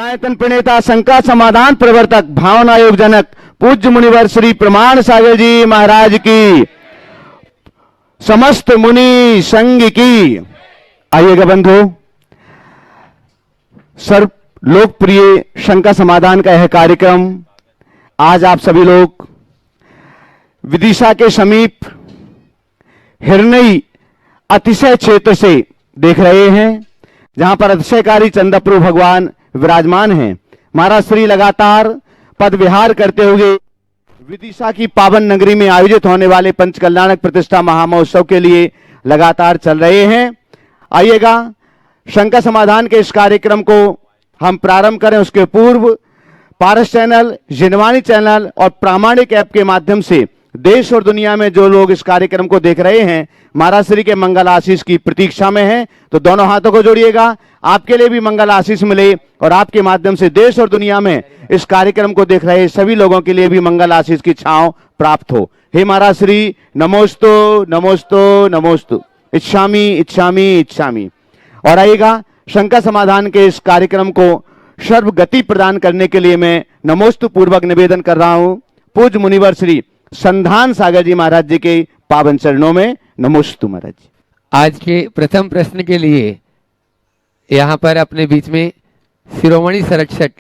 गुणायतन प्रणेता शंका समाधान प्रवर्तक भावना योग जनक पूज्य मुनिवर श्री प्रमाण सागर जी महाराज की, समस्त मुनि संघ की। आइएगा बंधु, सर्व लोकप्रिय शंका समाधान का यह कार्यक्रम आज आप सभी लोग विदिशा के समीप हिरनई अतिशय क्षेत्र से देख रहे हैं, जहां पर अतिशयकारी चंद्रप्रभु भगवान विराजमान हैं। महाराज श्री लगातार पद विहार करते हुए विदिशा की पावन नगरी में आयोजित होने वाले पंचकल्याणक प्रतिष्ठा महामहोत्सव के लिए लगातार चल रहे हैं। आइएगा, शंका समाधान के इस कार्यक्रम को हम प्रारंभ करें उसके पूर्व पारस चैनल, जिनवाणी चैनल और प्रामाणिक ऐप के माध्यम से देश और दुनिया में जो लोग इस कार्यक्रम को देख रहे हैं, महाराज श्री के मंगल आशीष की प्रतीक्षा में हैं, तो दोनों हाथों को जोड़िएगा। आपके लिए भी मंगल आशीष मिले और आपके माध्यम से देश और दुनिया में इस कार्यक्रम को देख रहे सभी लोगों के लिए भी मंगल आशीष की छांव प्राप्त हो। हे महाराज श्री, नमोस्तु नमोस्तु नमोस्तु, इच्छामि इच्छामि इच्छामि। और आइएगा, शंका समाधान के इस कार्यक्रम को सर्व गति प्रदान करने के लिए मैं नमोस्तु पूर्वक निवेदन कर रहा हूं पूज्य मुनिवर श्री संधान सागर जी महाराज जी के पावन चरणों में। नमोस्तु महाराज जी। आज के प्रथम प्रश्न के लिए यहाँ पर अपने बीच में शिरोमणि संरक्षक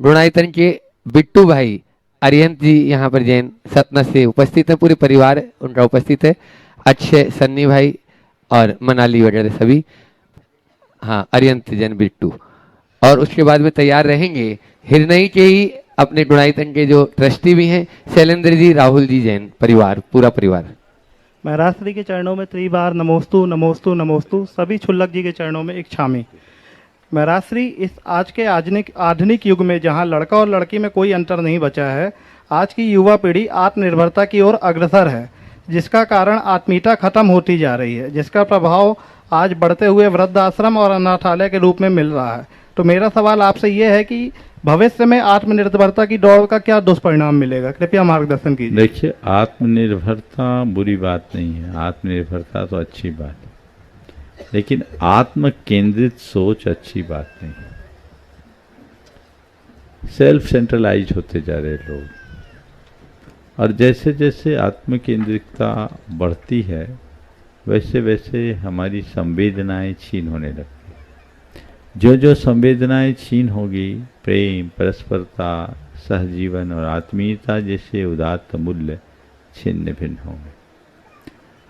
गुणायतन के बिट्टू भाई अरिहंत जी यहाँ पर जैन सतना से उपस्थित है। पूरे परिवार उनका उपस्थित है, अक्षय, सन्नी भाई और मनाली वगैरह सभी। हाँ, अरिहंत जैन बिट्टू। और उसके बाद में तैयार रहेंगे हिरनई के ही अपने गुणायतन के जो ट्रस्टी भी हैं, शैलेंद्र जी, राहुल जी जैन परिवार, पूरा परिवार। महाराज श्री के चरणों में त्रिबार नमोस्तु नमोस्तु नमोस्तु, सभी छुल्लक जी के चरणों में इच्छामि। महाराज श्री, इस आज के आधुनिक युग में जहां लड़का और लड़की में कोई अंतर नहीं बचा है, आज की युवा पीढ़ी आत्मनिर्भरता की ओर अग्रसर है, जिसका कारण आत्मीयता खत्म होती जा रही है, जिसका प्रभाव आज बढ़ते हुए वृद्धाश्रम और अनाथालय के रूप में मिल रहा है। तो मेरा सवाल आपसे ये है कि भविष्य में आत्मनिर्भरता की दौड़ का क्या दुष्परिणाम मिलेगा, कृपया मार्गदर्शन कीजिए। देखिए, आत्मनिर्भरता बुरी बात नहीं है, आत्मनिर्भरता तो अच्छी बात है, लेकिन आत्म केंद्रित सोच अच्छी बात नहीं है। सेल्फ सेंट्रलाइज होते जा रहे लोग, और जैसे जैसे आत्म केंद्रितता बढ़ती है वैसे वैसे हमारी संवेदनाएं छीन होने लगती। जो जो संवेदनाएं छीन होगी, प्रेम, परस्परता, सहजीवन और आत्मीयता जैसे उदात्त मूल्य छिन्न भिन्न होंगे।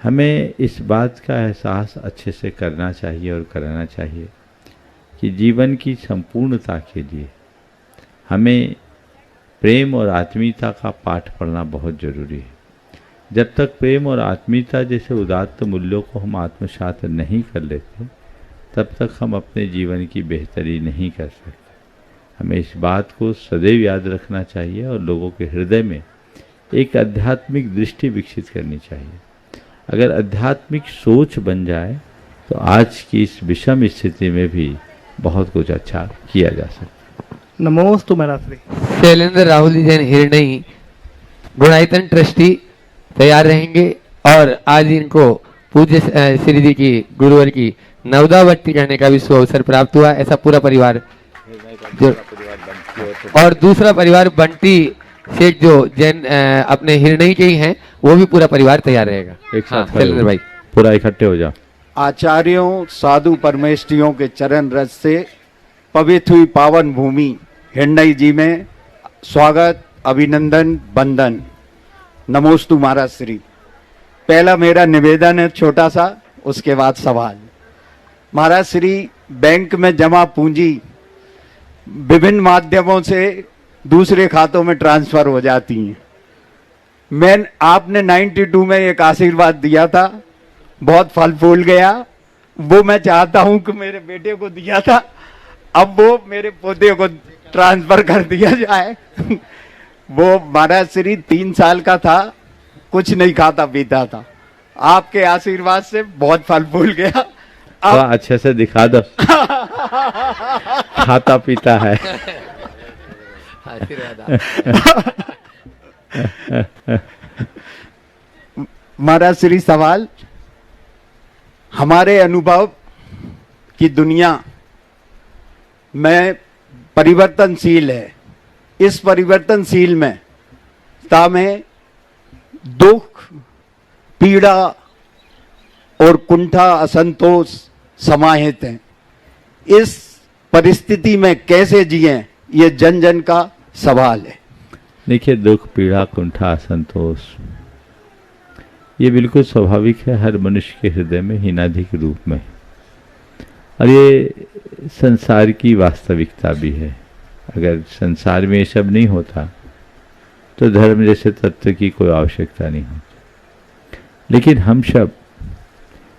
हमें इस बात का एहसास अच्छे से करना चाहिए और कराना चाहिए कि जीवन की संपूर्णता के लिए हमें प्रेम और आत्मीयता का पाठ पढ़ना बहुत जरूरी है। जब तक प्रेम और आत्मीयता जैसे उदात्त मूल्यों को हम आत्मसात नहीं कर लेते, तब तक हम अपने जीवन की बेहतरी नहीं कर सकते। हमें इस बात को सदैव याद रखना चाहिए और लोगों के हृदय में एक आध्यात्मिक दृष्टि विकसित करनी चाहिए। अगर आध्यात्मिक सोच बन जाए तो आज की इस विषम स्थिति में भी बहुत कुछ अच्छा किया जा सकता है। नमोस्तु महाराज श्री। शैलेंद्र, राहुल जी जैन हिरनई गुणायतन ट्रस्टी तैयार रहेंगे। और आज इनको पूज्य श्री जी की गुरुवर की नवदावती कहने का भी अवसर प्राप्त हुआ। ऐसा पूरा परिवार जो, और दूसरा परिवार बंटी शेख जो जैन अपने हिरनई के ही हैं, वो भी पूरा परिवार तैयार रहेगा। एक साथ शैलेंद्र भाई पूरा इकट्ठे हो जाओ। आचार्यों, साधु परमेष्ठियों के चरण रज से पवित्र हुई पावन भूमि हिरनई जी में स्वागत, अभिनंदन, वंदन। नमोस्तु महाराज श्री। पहला मेरा निवेदन है छोटा सा, उसके बाद सवाल। महाराज श्री, बैंक में जमा पूंजी विभिन्न माध्यमों से दूसरे खातों में ट्रांसफर हो जाती हैं। आपने 92 में एक आशीर्वाद दिया था, बहुत फल फूल गया। वो मैं चाहता हूं कि मेरे बेटे को दिया था, अब वो मेरे पोते को ट्रांसफर कर दिया जाए। वो महाराज श्री 3 साल का था, कुछ नहीं खाता पीता था, आपके आशीर्वाद से बहुत फल फूल गया। अब अच्छे से दिखा दो। खाता पीता है। महाराज श्री, सवाल, हमारे अनुभव की दुनिया में परिवर्तनशील है। इस परिवर्तनशील में दुख, पीड़ा और कुंठा, असंतोष समाहित हैं। इस परिस्थिति में कैसे जिएं, ये जन जन का सवाल है। देखिए, दुख, पीड़ा, कुंठा, असंतोष ये बिल्कुल स्वाभाविक है हर मनुष्य के हृदय में हीनाधिक रूप में, और ये संसार की वास्तविकता भी है। अगर संसार में ये सब नहीं होता तो धर्म जैसे तत्व की कोई आवश्यकता नहीं होती। लेकिन हम सब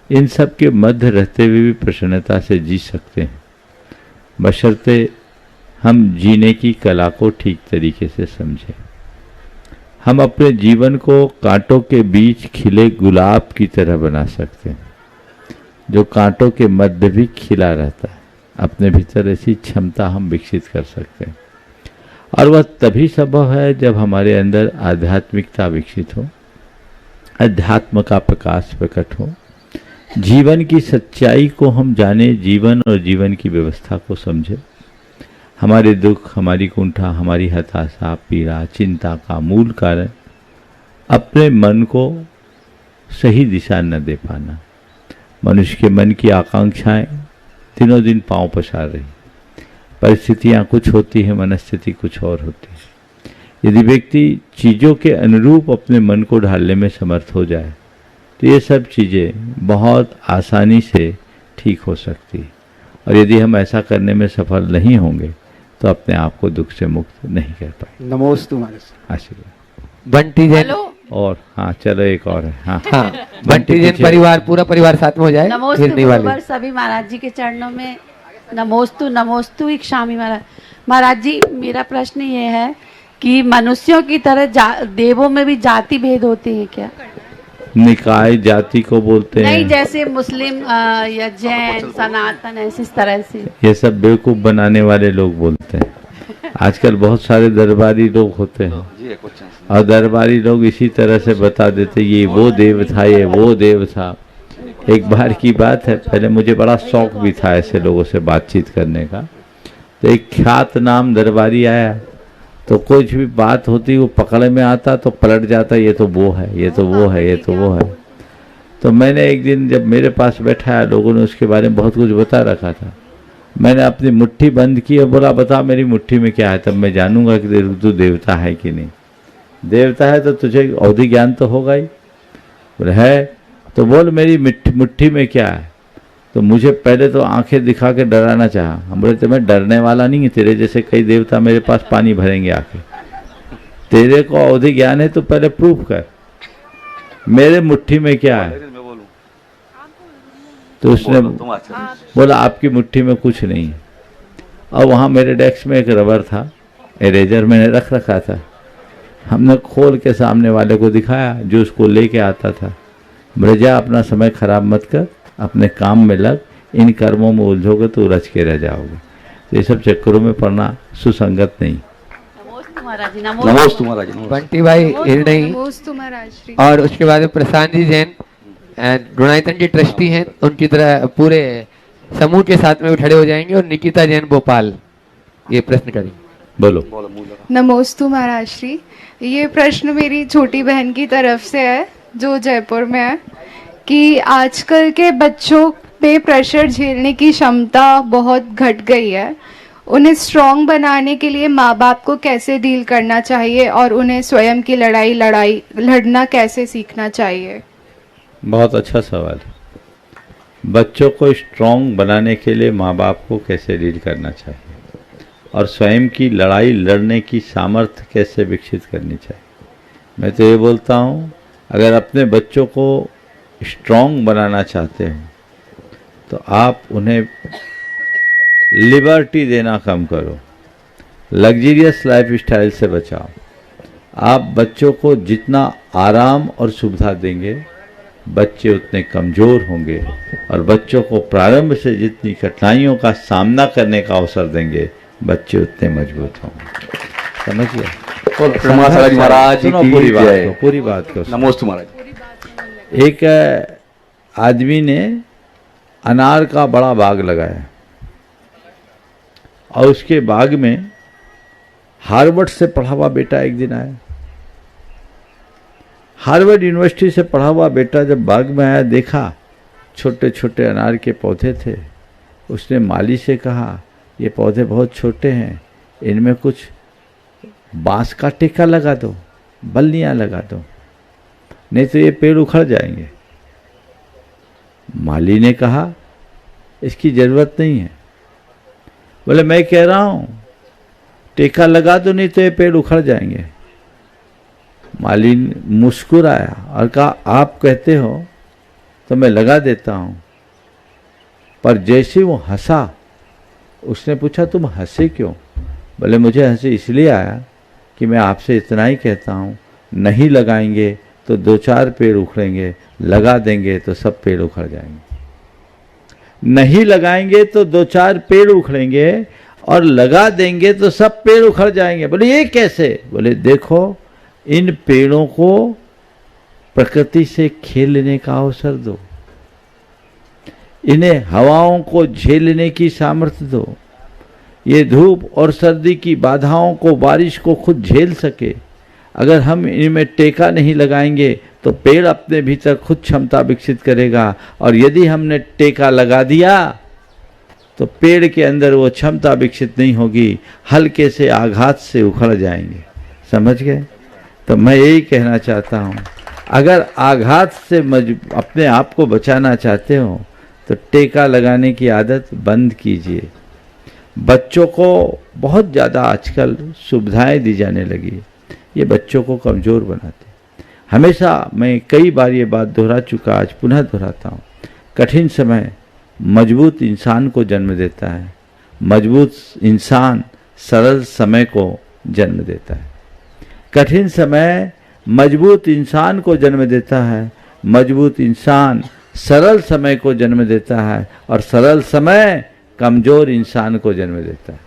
इन सब के मध्य रहते हुए भी प्रसन्नता से जी सकते हैं, बशर्ते हम जीने की कला को ठीक तरीके से समझें। हम अपने जीवन को कांटों के बीच खिले गुलाब की तरह बना सकते हैं, जो कांटों के मध्य भी खिला रहता है। अपने भीतर ऐसी क्षमता हम विकसित कर सकते हैं, और वह तभी संभव है जब हमारे अंदर आध्यात्मिकता विकसित हो, अध्यात्म का प्रकाश प्रकट हो, जीवन की सच्चाई को हम जाने, जीवन और जीवन की व्यवस्था को समझे। हमारे दुख, हमारी कुंठा, हमारी हताशा, पीड़ा, चिंता का मूल कारण अपने मन को सही दिशा न दे पाना। मनुष्य के मन की आकांक्षाएं दिनों दिन पांव पसार रही, परिस्थितियां कुछ होती है, मनस्थिति कुछ और होती है। यदि व्यक्ति चीज़ों के अनुरूप अपने मन को ढालने में समर्थ हो जाए तो ये सब चीज़ें बहुत आसानी से ठीक हो सकती है, और यदि हम ऐसा करने में सफल नहीं होंगे तो अपने आप को दुख से मुक्त नहीं कर पाए। नमोस्तु महाराज। आशीर्वाद। बंटी जैन, और हाँ, चलो एक और है। हाँ, हाँ, बंटी जैन परिवार, पूरा परिवार साथ में हो जाए। नमोस्तु फिरने वाले। गुरुवर सभी महाराज जी के चरणों में नमोस्तु नमोस्तु इक्षामि महाराज। महाराज जी, मेरा प्रश्न ये है कि मनुष्यों की तरह देवों में भी जाति भेद होते हैं क्या? निकाय जाति को बोलते नहीं, हैं। जैसे मुस्लिम या जैन, सनातन, ऐसे इस तरह से। ये सब बेवकूफ बनाने वाले लोग बोलते हैं। आजकल बहुत सारे दरबारी लोग होते हैं, और दरबारी लोग इसी तरह से बता देते ये वो देव था, ये वो देव था। एक बार की बात है, पहले मुझे बड़ा शौक भी था ऐसे लोगों से बातचीत करने का। तो एक ख्यात नाम दरबारी आया, तो कुछ भी बात होती वो पकड़ में आता तो पलट जाता, ये तो वो है, ये तो वो है, ये तो वो है। तो मैंने एक दिन जब मेरे पास बैठाया, लोगों ने उसके बारे में बहुत कुछ बता रखा था, मैंने अपनी मुट्ठी बंद की और बोला बता मेरी मुट्ठी में क्या है, तब मैं जानूंगा कि तू देवता है कि नहीं। देवता है तो तुझे अवधि ज्ञान तो होगा ही। बोले है, तो बोल मेरी मुट्ठी में क्या है। तो मुझे पहले तो आंखें दिखा के डराना चाहा। हम बोले तो मैं डरने वाला नहीं है, तेरे जैसे कई देवता मेरे पास पानी भरेंगे आके। तेरे को अवधि ज्ञान है तो पहले प्रूफ कर, मेरे मुट्ठी में क्या है। तो उसने बोला आपकी मुट्ठी में कुछ नहीं है। और वहाँ मेरे डेस्क में एक रबर था, इरेजर मैंने रख रखा था। हमने खोल के सामने वाले को दिखाया जो उसको लेके आता था। बोले जा अपना समय खराब मत कर, अपने काम में लग, इन कर्मों में उलझोगे तो रच के रह जाओगे। तो ये सब चक्करों में पड़ना सुसंगत नहीं। नमोस्तु महाराज जी। नमोस्तु महाराज जी। बंटी भाई हिरणी, नमोस्तु महाराज श्री। और उसके बाद में प्रशांत जी जैन गुणायतन के ट्रस्टी हैं, उनकी तरह पूरे समूह के साथ में खड़े हो जाएंगे, और निकिता जैन भोपाल ये प्रश्न करेंगे। बोलो। नमोस्तु महाराज श्री। ये प्रश्न मेरी छोटी बहन की तरफ से है जो जयपुर में है, कि आजकल के बच्चों पे प्रेशर झेलने की क्षमता बहुत घट गई है। उन्हें स्ट्रॉन्ग बनाने के लिए माँ बाप को कैसे डील करना चाहिए, और उन्हें स्वयं की लड़ाई लड़ना कैसे सीखना चाहिए? बहुत अच्छा सवाल है। बच्चों को स्ट्रॉन्ग बनाने के लिए माँ बाप को कैसे डील करना चाहिए, और स्वयं की लड़ाई लड़ने की सामर्थ्य कैसे विकसित करनी चाहिए। मैं तो ये बोलता हूँ, अगर अपने बच्चों को स्ट्रॉन्ग बनाना चाहते हो तो आप उन्हें लिबर्टी देना कम करो, लग्जरियस लाइफ स्टाइल से बचाओ। आप बच्चों को जितना आराम और सुविधा देंगे, बच्चे उतने कमज़ोर होंगे, और बच्चों को प्रारंभ से जितनी कठिनाइयों का सामना करने का अवसर देंगे, बच्चे उतने मजबूत होंगे। समझिए? महाराज जी की जय। पूरी बात को नमोस्तु महाराज। एक आदमी ने अनार का बड़ा बाग लगाया। और उसके बाग में हार्वर्ड से पढ़ा हुआ बेटा एक दिन आया। हार्वर्ड यूनिवर्सिटी से पढ़ा हुआ बेटा जब बाग में आया, देखा छोटे छोटे अनार के पौधे थे। उसने माली से कहा, ये पौधे बहुत छोटे हैं, इनमें कुछ बांस का टेका लगा दो, बल्लियां लगा दो, नहीं तो ये पेड़ उखड़ जाएंगे। माली ने कहा, इसकी जरूरत नहीं है। बोले, मैं कह रहा हूं टेका लगा दो, नहीं तो ये पेड़ उखड़ जाएंगे। माली मुस्कुराया और कहा, आप कहते हो तो मैं लगा देता हूं। पर जैसे वो हंसा, उसने पूछा, तुम हंसे क्यों? बोले, मुझे हंसी इसलिए आया कि मैं आपसे इतना ही कहता हूं, नहीं लगाएंगे तो 2-4 पेड़ उखड़ेंगे, लगा देंगे तो सब पेड़ उखड़ जाएंगे। नहीं लगाएंगे तो 2-4 पेड़ उखड़ेंगे और लगा देंगे तो सब पेड़ उखड़ जाएंगे। बोले, ये कैसे? बोले, देखो, इन पेड़ों को प्रकृति से खेलने का अवसर दो, इन्हें हवाओं को झेलने की सामर्थ्य दो, ये धूप और सर्दी की बाधाओं को, बारिश को खुद झेल सके। अगर हम इनमें टेका नहीं लगाएंगे तो पेड़ अपने भीतर खुद क्षमता विकसित करेगा, और यदि हमने टेका लगा दिया तो पेड़ के अंदर वो क्षमता विकसित नहीं होगी, हल्के से आघात से उखड़ जाएंगे। समझ गए? तो मैं यही कहना चाहता हूँ, अगर आघात से अपने आप को बचाना चाहते हो तो टेका लगाने की आदत बंद कीजिए। बच्चों को बहुत ज़्यादा आजकल सुविधाएं दी जाने लगी, ये बच्चों को कमज़ोर बनाते। हमेशा मैं कई बार ये बात दोहरा चुका, आज पुनः दोहराता हूँ, कठिन समय मजबूत इंसान को जन्म देता है, मजबूत इंसान सरल समय को जन्म देता है। कठिन समय मजबूत इंसान को जन्म देता है, मजबूत इंसान सरल समय को जन्म देता है, और सरल समय कमजोर इंसान को जन्म देता है।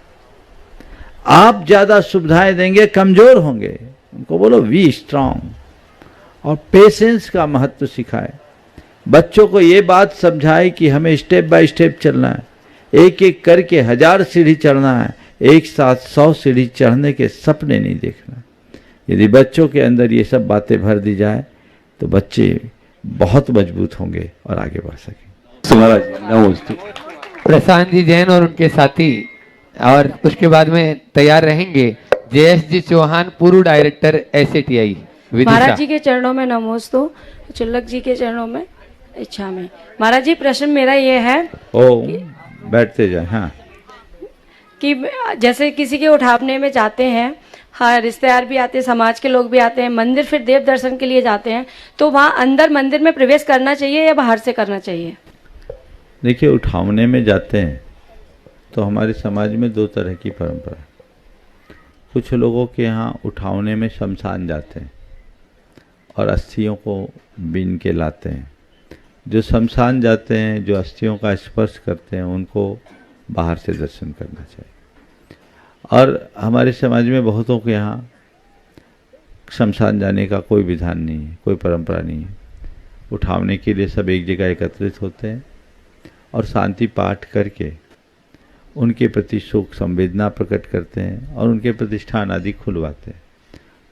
आप ज्यादा सुविधाएं देंगे, कमजोर होंगे। उनको बोलो वी स्ट्रांग, और पेशेंस का महत्व सिखाए। बच्चों को ये बात समझाए कि हमें स्टेप बाय स्टेप चलना है, एक एक करके 1000 सीढ़ी चढ़ना है, एक साथ 100 सीढ़ी चढ़ने के सपने नहीं देखना। यदि बच्चों के अंदर ये सब बातें भर दी जाए तो बच्चे बहुत मजबूत होंगे और आगे बढ़ सकेंगे। प्रशांत जी जैन और उनके साथी, और उसके बाद में तैयार रहेंगे JS जी चौहान, पूर्व डायरेक्टर SATI महाराज जी के चरणों में नमोस्तु, चुल्लक जी के चरणों में इच्छा में। महाराज जी, प्रश्न मेरा ये है, बैठते जाए। हाँ, कि जैसे किसी के उठावने में जाते हैं, हाँ, रिश्तेदार भी आते हैं, समाज के लोग भी आते हैं, मंदिर फिर देव दर्शन के लिए जाते हैं, तो वहाँ अंदर मंदिर में प्रवेश करना चाहिए या बाहर से करना चाहिए? देखिए, उठावने में जाते हैं तो हमारे समाज में 2 तरह की परंपरा। कुछ लोगों के यहाँ उठावने में शमशान जाते हैं और अस्थियों को बीन के लाते हैं। जो शमशान जाते हैं, जो अस्थियों का स्पर्श करते हैं, उनको बाहर से दर्शन करना चाहिए। और हमारे समाज में बहुतों के यहाँ शमशान जाने का कोई विधान नहीं है, कोई परंपरा नहीं है। उठावने के लिए सब एक जगह एकत्रित होते हैं और शांति पाठ करके उनके प्रति शोक संवेदना प्रकट करते हैं और उनके प्रतिष्ठान आदि खुलवाते हैं।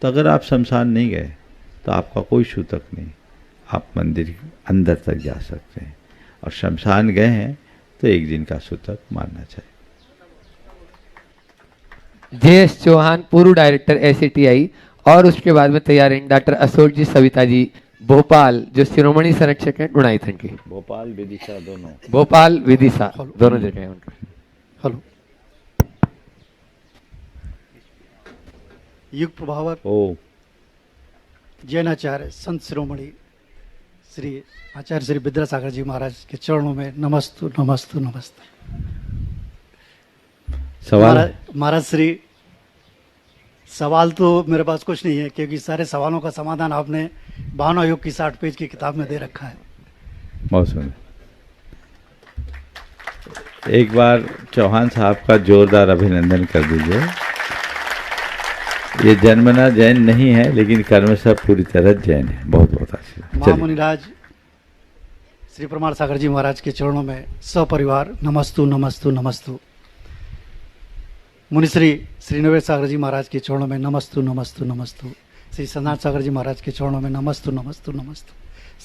तो अगर आप शमशान नहीं गए तो आपका कोई सूतक नहीं, आप मंदिर अंदर तक जा सकते हैं, और शमशान गए हैं तो 1 दिन का सूतक मानना चाहिए। JS चौहान, पूर्व डायरेक्टर SATI, और उसके बाद में तैयार हैं डॉक्टर अशोक जी सविता जी, भोपाल, जो शिरोमणि संरक्षक हैं गुणाईथन के। भोपाल विदिशा दोनों, भोपाल विदिशा दोनों जगह हैं उनके। हेलो, युग प्रभावक जैनाचार्य संत शिरोमणि श्री आचार्य श्री विद्यासागर जी महाराज के चरणों में नमस्तु नमस्तु नमस्ते। सवाल महाराज श्री, सवाल तो मेरे पास कुछ नहीं है, क्योंकि सारे सवालों का समाधान आपने भावना योग की 60 पेज की किताब में दे रखा है। बहुत सुंदर। एक बार चौहान साहब का जोरदार अभिनंदन कर दीजिए। ये जन्मना जैन नहीं है, लेकिन कर्म सब पूरी तरह जैन है। बहुत बहुत आशीर्वाद। महामुनिराज श्री परमार सागर जी महाराज के चरणों में सपरिवार नमस्तु नमस्तु नमस्तु। मुनिश्री श्री नवेद सागर जी महाराज के चरणों में नमस्तु नमस्तु नमस्तु। श्री सनातन सागर जी महाराज के चरणों में नमस्तु नमस्तु नमस्तु।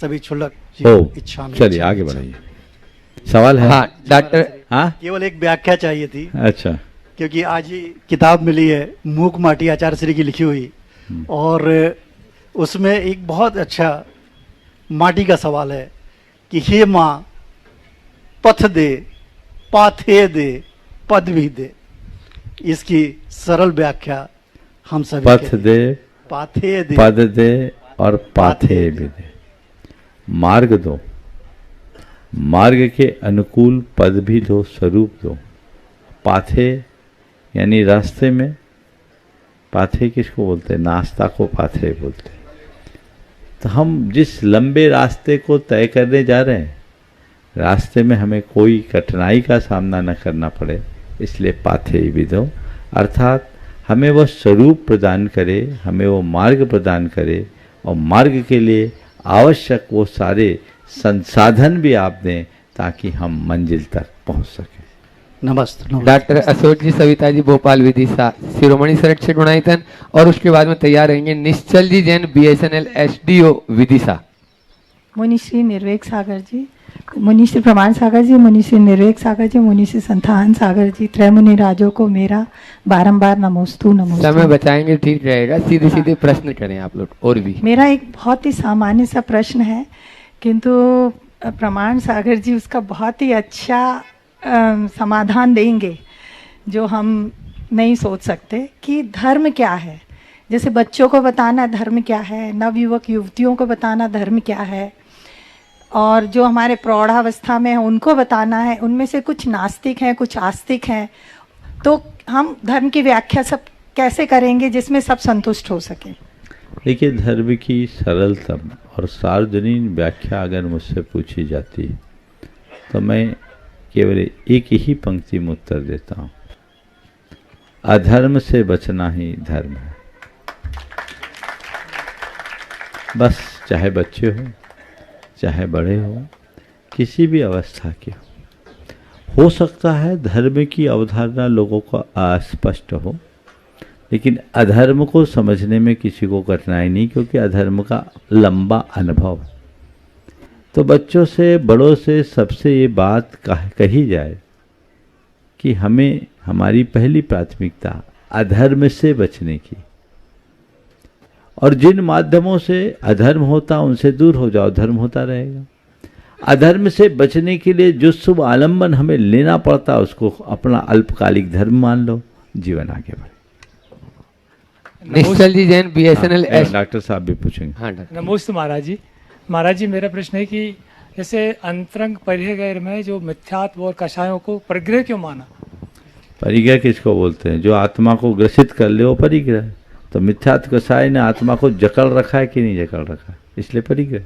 सभी क्षुल्लक जी ओ इच्छा में चलिए आगे बढ़ाइए। सवाल है? हाँ डॉक्टर, हाँ केवल एक व्याख्या चाहिए थी, अच्छा, क्योंकि आज ही किताब मिली है मूक माटी आचार्य श्री की लिखी हुई, और उसमें एक बहुत अच्छा माटी का सवाल है कि हे माँ पथ दे, पाथे दे, पद भी दे। इसकी सरल व्याख्या हम सभी पथ दे, पाथे दे, पद दे और पाथे भी दे। मार्ग दो, मार्ग के अनुकूल पद भी दो, स्वरूप दो। पाथे यानी रास्ते में, पाथे किसको बोलते हैं? नाश्ता को पाथे बोलते हैं। तो हम जिस लंबे रास्ते को तय करने जा रहे हैं, रास्ते में हमें कोई कठिनाई का सामना न करना पड़े, इसलिए पाथे भी दो। अर्थात हमें वो स्वरूप प्रदान करे, हमें वो मार्ग प्रदान करे, और मार्ग के लिए आवश्यक वो सारे संसाधन भी आप दें ताकि हम मंजिल तक पहुंच सकें। नमस्ते। डॉक्टर अशोक जी सविता जी भोपाल विदिशा शिरोमणि संरक्षक गुणायतन, और उसके बाद में तैयार रहेंगे निश्चल जी जैन BSNL SDO विदिशा। मुनिश्री निर्वेक सागर जी, मुनिश्री प्रमाण सागर जी, मुनिश्री निर्वेक सागर जी, मुनिश्री संथान सागर जी, त्रय मुनि राजों को मेरा बारंबार नमोस्तु नमोस्तु। समय बचाएंगे ठीक रहेगा, सीधे सीधे प्रश्न करें आप लोग। और भी मेरा एक बहुत ही सामान्य सा प्रश्न है, किंतु प्रमाण सागर जी उसका बहुत ही अच्छा समाधान देंगे जो हम नहीं सोच सकते कि धर्म क्या है। जैसे बच्चों को बताना धर्म क्या है, नवयुवक युवतियों को बताना धर्म क्या है, और जो हमारे प्रौढ़ावस्था में है उनको बताना है। उनमें से कुछ नास्तिक हैं, कुछ आस्तिक हैं, तो हम धर्म की व्याख्या सब कैसे करेंगे जिसमें सब संतुष्ट हो सके? देखिए, धर्म की सरलतम और सार्वजनिक व्याख्या अगर मुझसे पूछी जाती है तो मैं केवल एक ही पंक्ति में उत्तर देता हूँ, अधर्म से बचना ही धर्म है। बस, चाहे बच्चे हो, चाहे बड़े हो, किसी भी अवस्था के हो सकता है धर्म की अवधारणा लोगों को अस्पष्ट हो, लेकिन अधर्म को समझने में किसी को कठिनाई नहीं, क्योंकि अधर्म का लंबा अनुभव है। तो बच्चों से, बड़ों से, सबसे ये बात कही जाए कि हमें, हमारी पहली प्राथमिकता अधर्म से बचने की, और जिन माध्यमों से अधर्म होता उनसे दूर हो जाओ, धर्म होता रहेगा। अधर्म से बचने के लिए जो शुभ आलम्बन हमें लेना पड़ता उसको अपना अल्पकालिक धर्म मान लो, जीवन आगे बढ़े। निश्चल जी जैन BSNL डॉक्टर साहब भी पूछेंगे। हाँ डॉक्टर। नमोस्तु महाराज जी। महाराज जी, मेरा प्रश्न है कि जैसे अंतरंग परिग्रह गैर में जो मिथ्यात्व और कषायों को परिग्रह क्यों माना? परिग्रह किसको बोलते हैं? जो आत्मा को ग्रसित कर ले वो परिग्रह। तो मिथ्यात्व कषाय ने आत्मा को जकड़ रखा है कि नहीं जकड़ रखा है, इसलिए परिग्रह।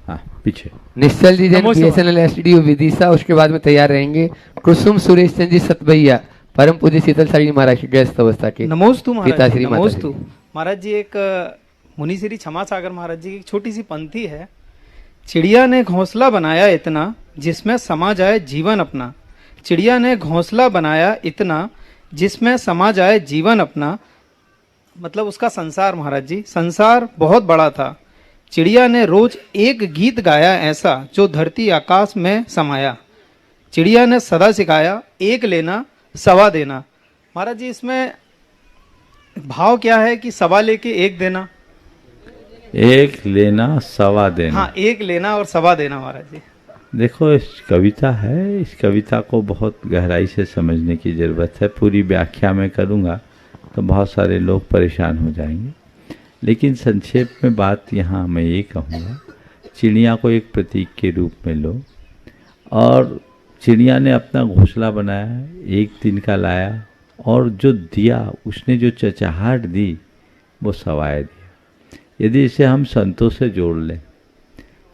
हाँ, पीछे निश्चल जी जैन BSNL SDO विदिशा, उसके बाद में तैयार रहेंगे कुसुम सुरेश चंद जी सतभैया, परम पूज्य शीतल साड़ी महाराज की गृहस्थ अवस्था के नमोस्तु महाराज जी। पिताश्री नमोस्तु महाराज जी। एक मुनि श्री क्षमा सागर महाराज जी की एक छोटी सी पंक्ति है, चिड़िया ने घोंसला बनाया इतना जिसमें समा जाए जीवन अपना। चिड़िया ने घोंसला बनाया इतना जिसमें समा जाए जीवन अपना, मतलब उसका संसार महाराज जी, संसार बहुत बड़ा था। चिड़िया ने रोज एक गीत गाया ऐसा जो धरती आकाश में समाया। चिड़िया ने सदा सिखाया एक लेना सवा देना। महाराज जी, इसमें भाव क्या है कि सवा लेके एक देना? एक लेना सवा देना। हाँ, एक लेना और सवा देना महाराज जी। देखो, इस कविता है, इस कविता को बहुत गहराई से समझने की ज़रूरत है। पूरी व्याख्या में करूँगा तो बहुत सारे लोग परेशान हो जाएंगे, लेकिन संक्षेप में बात यहाँ मैं ये कहूँगा, चिड़िया को एक प्रतीक के रूप में लो, और चिड़िया ने अपना घोंसला बनाया, एक दिन का लाया, और जो दिया, उसने जो चहचहाहट दी वो सवाए दिया। यदि इसे हम संतों से जोड़ लें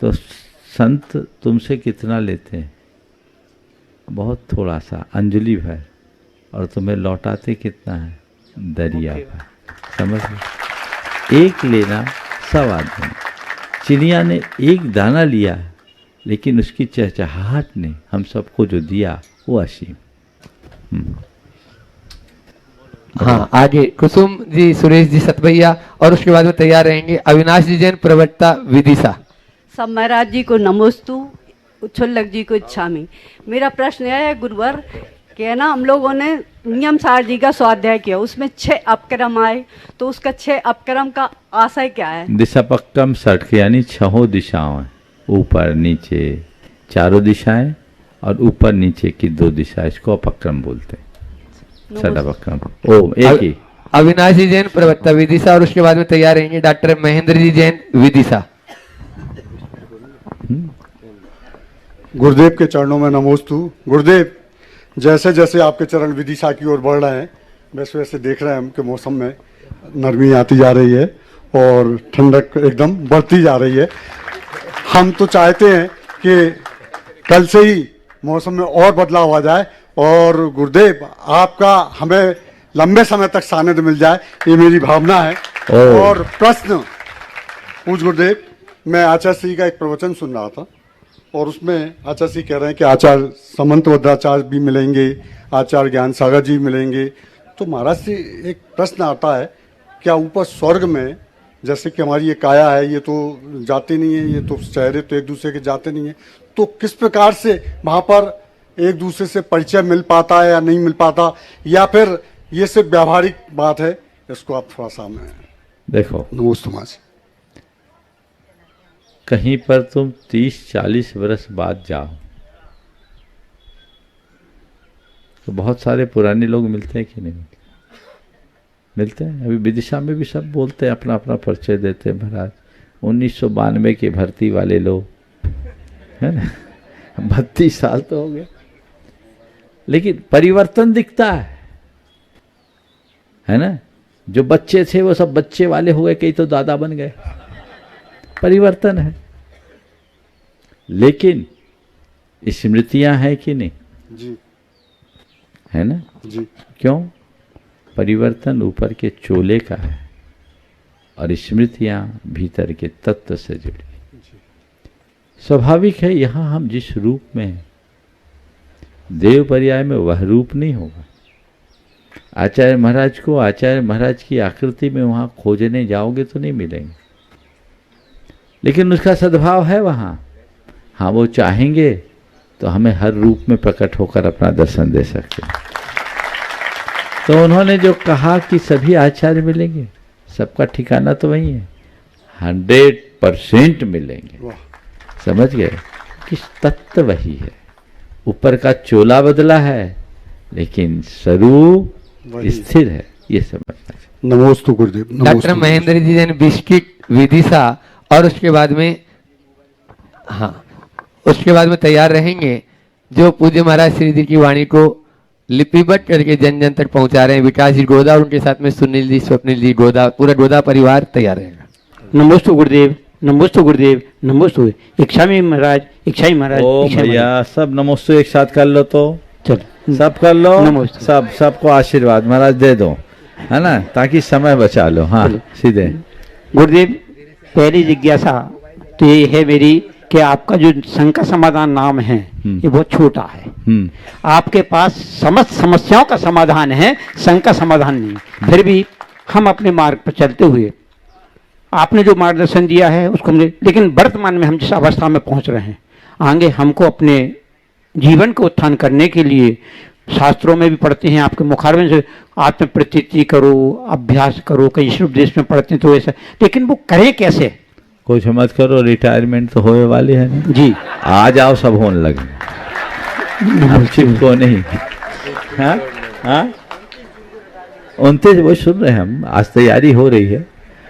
तो संत तुमसे कितना लेते हैं? बहुत थोड़ा सा, अंजलि भर, और तुम्हें लौटाते कितना है? दरिया भर। समझ लो, एक लेना सवा देना। चिड़िया ने एक दाना लिया, लेकिन उसकी चहचहाहट ने हम सबको जो दिया वो असीम। हाँ, आगे कुसुम जी, सुरेश जी, सतभैया, और उसके बाद में तैयार रहेंगे अविनाश जी जैन, प्रवक्ता विदिशा। सब महाराज जी को नमोस्तु, उच्छुल्लक जी को इच्छामी। मेरा प्रश्न यह है गुरुवर कि है ना, हम लोगों ने नियम सार जी का स्वाध्याय किया, उसमें 6 अपक्रम आए, तो उसका 6 अपक्रम का आशय क्या है? दिशापक्कम षटक यानी 6 दिशाओं, ऊपर नीचे 4 दिशाएं और ऊपर नीचे की 2 दिशाएं, इसको अपक्रम बोलते हैं। षटपक्रम ओ एक ही। अविनाश जी जैन, प्रवक्ता विदिशा, और उसके बाद में तैयार रहेंगे डॉक्टर महेंद्र जी जैन, विदिशा। गुरुदेव के चरणों में नमोस्तु। गुरुदेव, जैसे जैसे आपके चरण विदिशा की ओर बढ़ रहे हैं, वैसे वैसे देख रहे हैं हम कि मौसम में नरमी आती जा रही है और ठंडक एकदम बढ़ती जा रही है। हम तो चाहते हैं कि कल से ही मौसम में और बदलाव आ जाए और गुरुदेव आपका हमें लंबे समय तक सानिध्य मिल जाए, ये मेरी भावना है। और प्रश्न पूछ गुरुदेव, मैं आचार्य श्री का एक प्रवचन सुन रहा था और उसमें आचार्य जी कह रहे हैं कि आचार्य समंत भद्राचार्य भी मिलेंगे, आचार्य ज्ञान सागर जी मिलेंगे। तो महाराज से एक प्रश्न आता है, क्या ऊपर स्वर्ग में जैसे कि हमारी ये काया है, ये तो जाते नहीं है, ये तो चेहरे तो एक दूसरे के जाते नहीं है, तो किस प्रकार से वहाँ पर एक दूसरे से परिचय मिल पाता है या नहीं मिल पाता, या फिर ये सिर्फ व्यावहारिक बात है? इसको आप थोड़ा सा हमें देखो। नमोस्तु। कहीं पर तुम 30-40 वर्ष बाद जाओ तो बहुत सारे पुराने लोग मिलते हैं कि नहीं मिलते हैं? अभी विदिशा में भी सब बोलते हैं, अपना अपना परिचय देते हैं। महाराज 1992 के भर्ती वाले लोग, है ना, 32 साल तो हो गए, लेकिन परिवर्तन दिखता है ना। जो बच्चे थे वो सब बच्चे वाले हो गए, कई तो दादा बन गए, परिवर्तन है। लेकिन स्मृतियां हैं कि नहीं जी, है ना जी। क्यों? परिवर्तन ऊपर के चोले का है और स्मृतियां भीतर के तत्व से जुड़ी। स्वाभाविक है, यहां हम जिस रूप में हैं, देव पर्याय में वह रूप नहीं होगा। आचार्य महाराज को आचार्य महाराज की आकृति में वहां खोजने जाओगे तो नहीं मिलेंगे, लेकिन उसका सद्भाव है वहां। हाँ, वो चाहेंगे तो हमें हर रूप में प्रकट होकर अपना दर्शन दे सकते हैं। तो उन्होंने जो कहा कि सभी आचार्य मिलेंगे, सबका ठिकाना तो वही है, 100% मिलेंगे। समझ गए कि तत्व वही है, ऊपर का चोला बदला है लेकिन स्वरूप स्थिर है, ये समझना चाहिए। नमोस्तु गुरुदेव। डॉक्टर महेंद्र जी जैन, बिस्किट, विदिशा, और उसके बाद में हाँ, उसके बाद में तैयार रहेंगे जो पूज्य महाराज श्री जी की वाणी को लिपिबद्ध करके जन जन तक पहुंचा रहे हैं, विकास जी गोदा, और उनके साथ में सुनील जी, स्वप्निल जी गोदा, पूरा गोदा परिवार तैयार रहेगा। नमोस्तु गुरुदेव, नमोस्तु गुरुदेव, नमोस्तु। इच्छामी महाराज, इच्छाई महाराज। ओ भैया, सब नमोस्तु एक साथ कर लो तो चल, सब कर लो, सबको आशीर्वाद महाराज दे दो, है ना, ताकि समय बचा लो। हाँ, सीधे। गुरुदेव, पहली जिज्ञासा तो ये है मेरी कि आपका जो शंका समाधान नाम है ये बहुत छोटा है। आपके पास समस्त समस्याओं का समाधान है, शंका समाधान नहीं। फिर भी हम अपने मार्ग पर चलते हुए आपने जो मार्गदर्शन दिया है उसको हमने, लेकिन वर्तमान में हम जिस अवस्था में पहुंच रहे हैं, आगे हमको अपने जीवन को उत्थान करने के लिए शास्त्रों में भी पढ़ते हैं, आपके मुखारबिंद से आत्म प्रतीति करो, अभ्यास करो, कई ईश्वर उपदेश में पढ़ते हैं, तो ऐसा, लेकिन वो करें कैसे? कुछ मत करो, रिटायरमेंट तो होने वाली है ना जी, आ जाओ, सब होने लगे, चिपको नहीं। हाँ हाँ, 29 वो सुन रहे हैं हम, आज तैयारी हो रही है,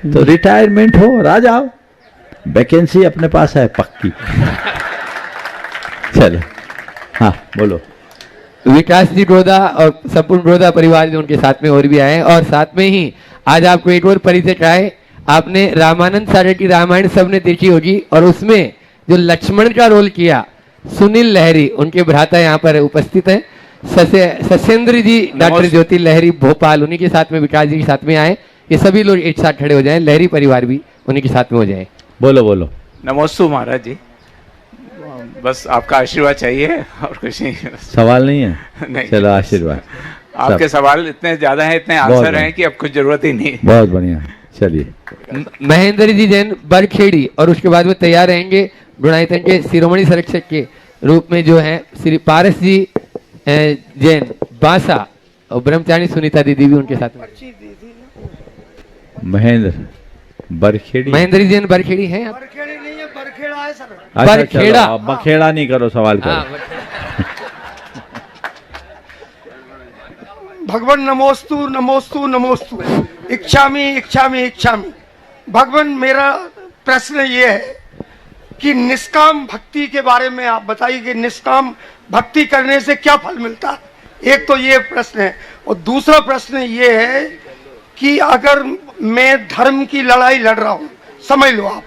तो रिटायरमेंट हो और आ जाओ, वैकेंसी अपने पास है पक्की। चलो, हाँ बोलो। विकास जी गोदा और संपूर्ण गोदा परिवार जो उनके साथ में और भी आए, और साथ में ही आज आपको एक और परिचय कराए। आपने रामानंद सागर की रामायण सबने देखी होगी, और उसमें जो लक्ष्मण का रोल किया सुनील लहरी, उनके भ्राता यहाँ पर उपस्थित है, ससेंद्र जी, डॉक्टर ज्योति लहरी भोपाल, उन्हीं के साथ में विकास जी के साथ में आए। ये सभी लोग एक साथ खड़े हो जाएं, लहरी परिवार भी उन्हीं के साथ में हो जाए। बोलो बोलो। नमोस्तु महाराज जी, बस आपका आशीर्वाद चाहिए और कुछ नहीं। सवाल नहीं है? नहीं, चलो आशीर्वाद। आपके सवाल इतने ज्यादा हैं, इतने आंसर हैं कि अब कुछ जरूरत ही नहीं। बहुत बढ़िया, चलिए। महेंद्र जी जैन बरखेड़ी, और उसके बाद में तैयार रहेंगे ब्रुणाइतन के शिरोमणि संरक्षक के रूप में जो है श्री पारस जी जैन बांसा, और ब्रह्मचारिणी सुनीता दीदी भी उनके साथ में। महेंद्र बरखेड़ी, महेंद्र जी जैन बरखेड़ी हैं आप? बरखेड़ी नहीं है, बरखेड़ा है सर। अच्छा, बरखेड़ा। चलो, अब बखेड़ा नहीं करो, सवाल करो। भगवान नमोस्तु नमोस्तु नमोस्तु, इच्छामि इच्छामि इच्छामि। भगवान, मेरा प्रश्न ये है कि निष्काम भक्ति के बारे में आप बताइए कि निष्काम भक्ति करने से क्या फल मिलता है। एक तो ये प्रश्न है, और दूसरा प्रश्न ये है कि अगर मैं धर्म की लड़ाई लड़ रहा हूँ, समझ लो आप,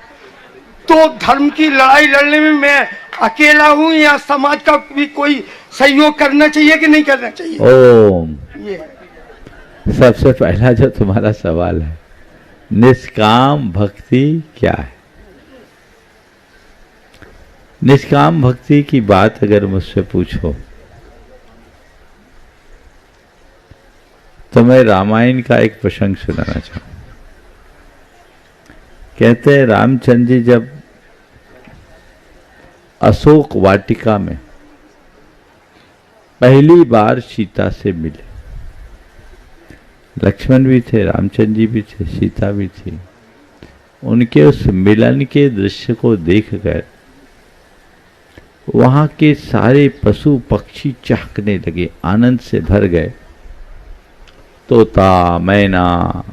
तो धर्म की लड़ाई लड़ने में मैं अकेला हूँ या समाज का भी कोई सहयोग करना चाहिए कि नहीं करना चाहिए? ओम। ये सबसे पहला जो तुम्हारा सवाल है, निष्काम भक्ति क्या है? निष्काम भक्ति की बात अगर मुझसे पूछो तो मैं रामायण का एक प्रसंग सुनाना चाहूँ। कहते हैं रामचंद्र जी जब अशोक वाटिका में पहली बार सीता से मिले, लक्ष्मण भी थे, रामचंद्र जी भी थे, सीता भी थी, उनके उस मिलन के दृश्य को देखकर वहां के सारे पशु पक्षी चहकने लगे, आनंद से भर गए। तोता, मैना,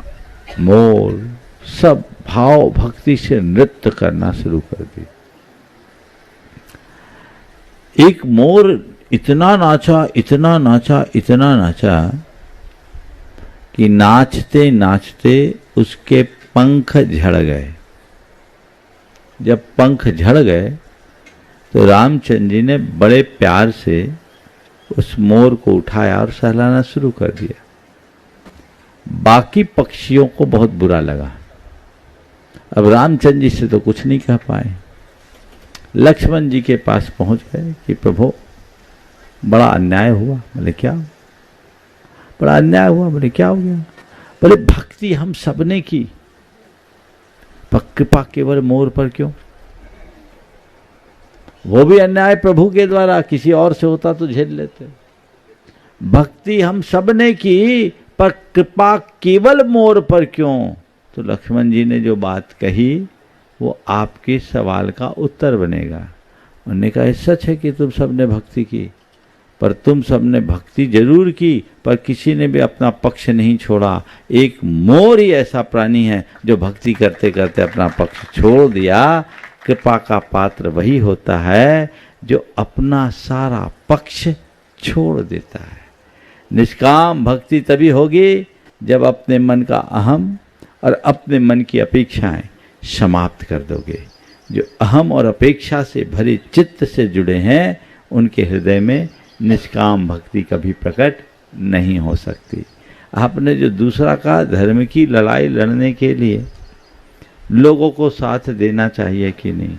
मोर सब भाव भक्ति से नृत्य करना शुरू कर दिए। एक मोर इतना नाचा, इतना नाचा, इतना नाचा कि नाचते नाचते उसके पंख झड़ गए। जब पंख झड़ गए तो रामचंद्र जी ने बड़े प्यार से उस मोर को उठाया और सहलाना शुरू कर दिया। बाकी पक्षियों को बहुत बुरा लगा। अब रामचंद्र जी से तो कुछ नहीं कह पाए। लक्ष्मण जी के पास पहुंच गए कि प्रभु बड़ा अन्याय हुआ। बोले क्या? बड़ा अन्याय हुआ। बोले क्या हो गया? बोले भक्ति हम सबने की, पर कृपा केवल मोर पर क्यों? वो भी अन्याय प्रभु के द्वारा, किसी और से होता तो झेल लेते। भक्ति हम सबने की, पर कृपा केवल मोर पर क्यों? तो लक्ष्मण जी ने जो बात कही वो आपके सवाल का उत्तर बनेगा। उन्होंने कहा सच है कि तुम सबने भक्ति की, पर तुम सबने भक्ति जरूर की, पर किसी ने भी अपना पक्ष नहीं छोड़ा। एक मोर ही ऐसा प्राणी है जो भक्ति करते करते अपना पक्ष छोड़ दिया। कृपा का पात्र वही होता है जो अपना सारा पक्ष छोड़ देता है। निष्काम भक्ति तभी होगी जब अपने मन का अहम और अपने मन की अपेक्षाएं समाप्त कर दोगे। जो अहम और अपेक्षा से भरे चित्त से जुड़े हैं उनके हृदय में निष्काम भक्ति कभी प्रकट नहीं हो सकती। आपने जो दूसरा कहा, धर्म की लड़ाई लड़ने के लिए लोगों को साथ देना चाहिए कि नहीं,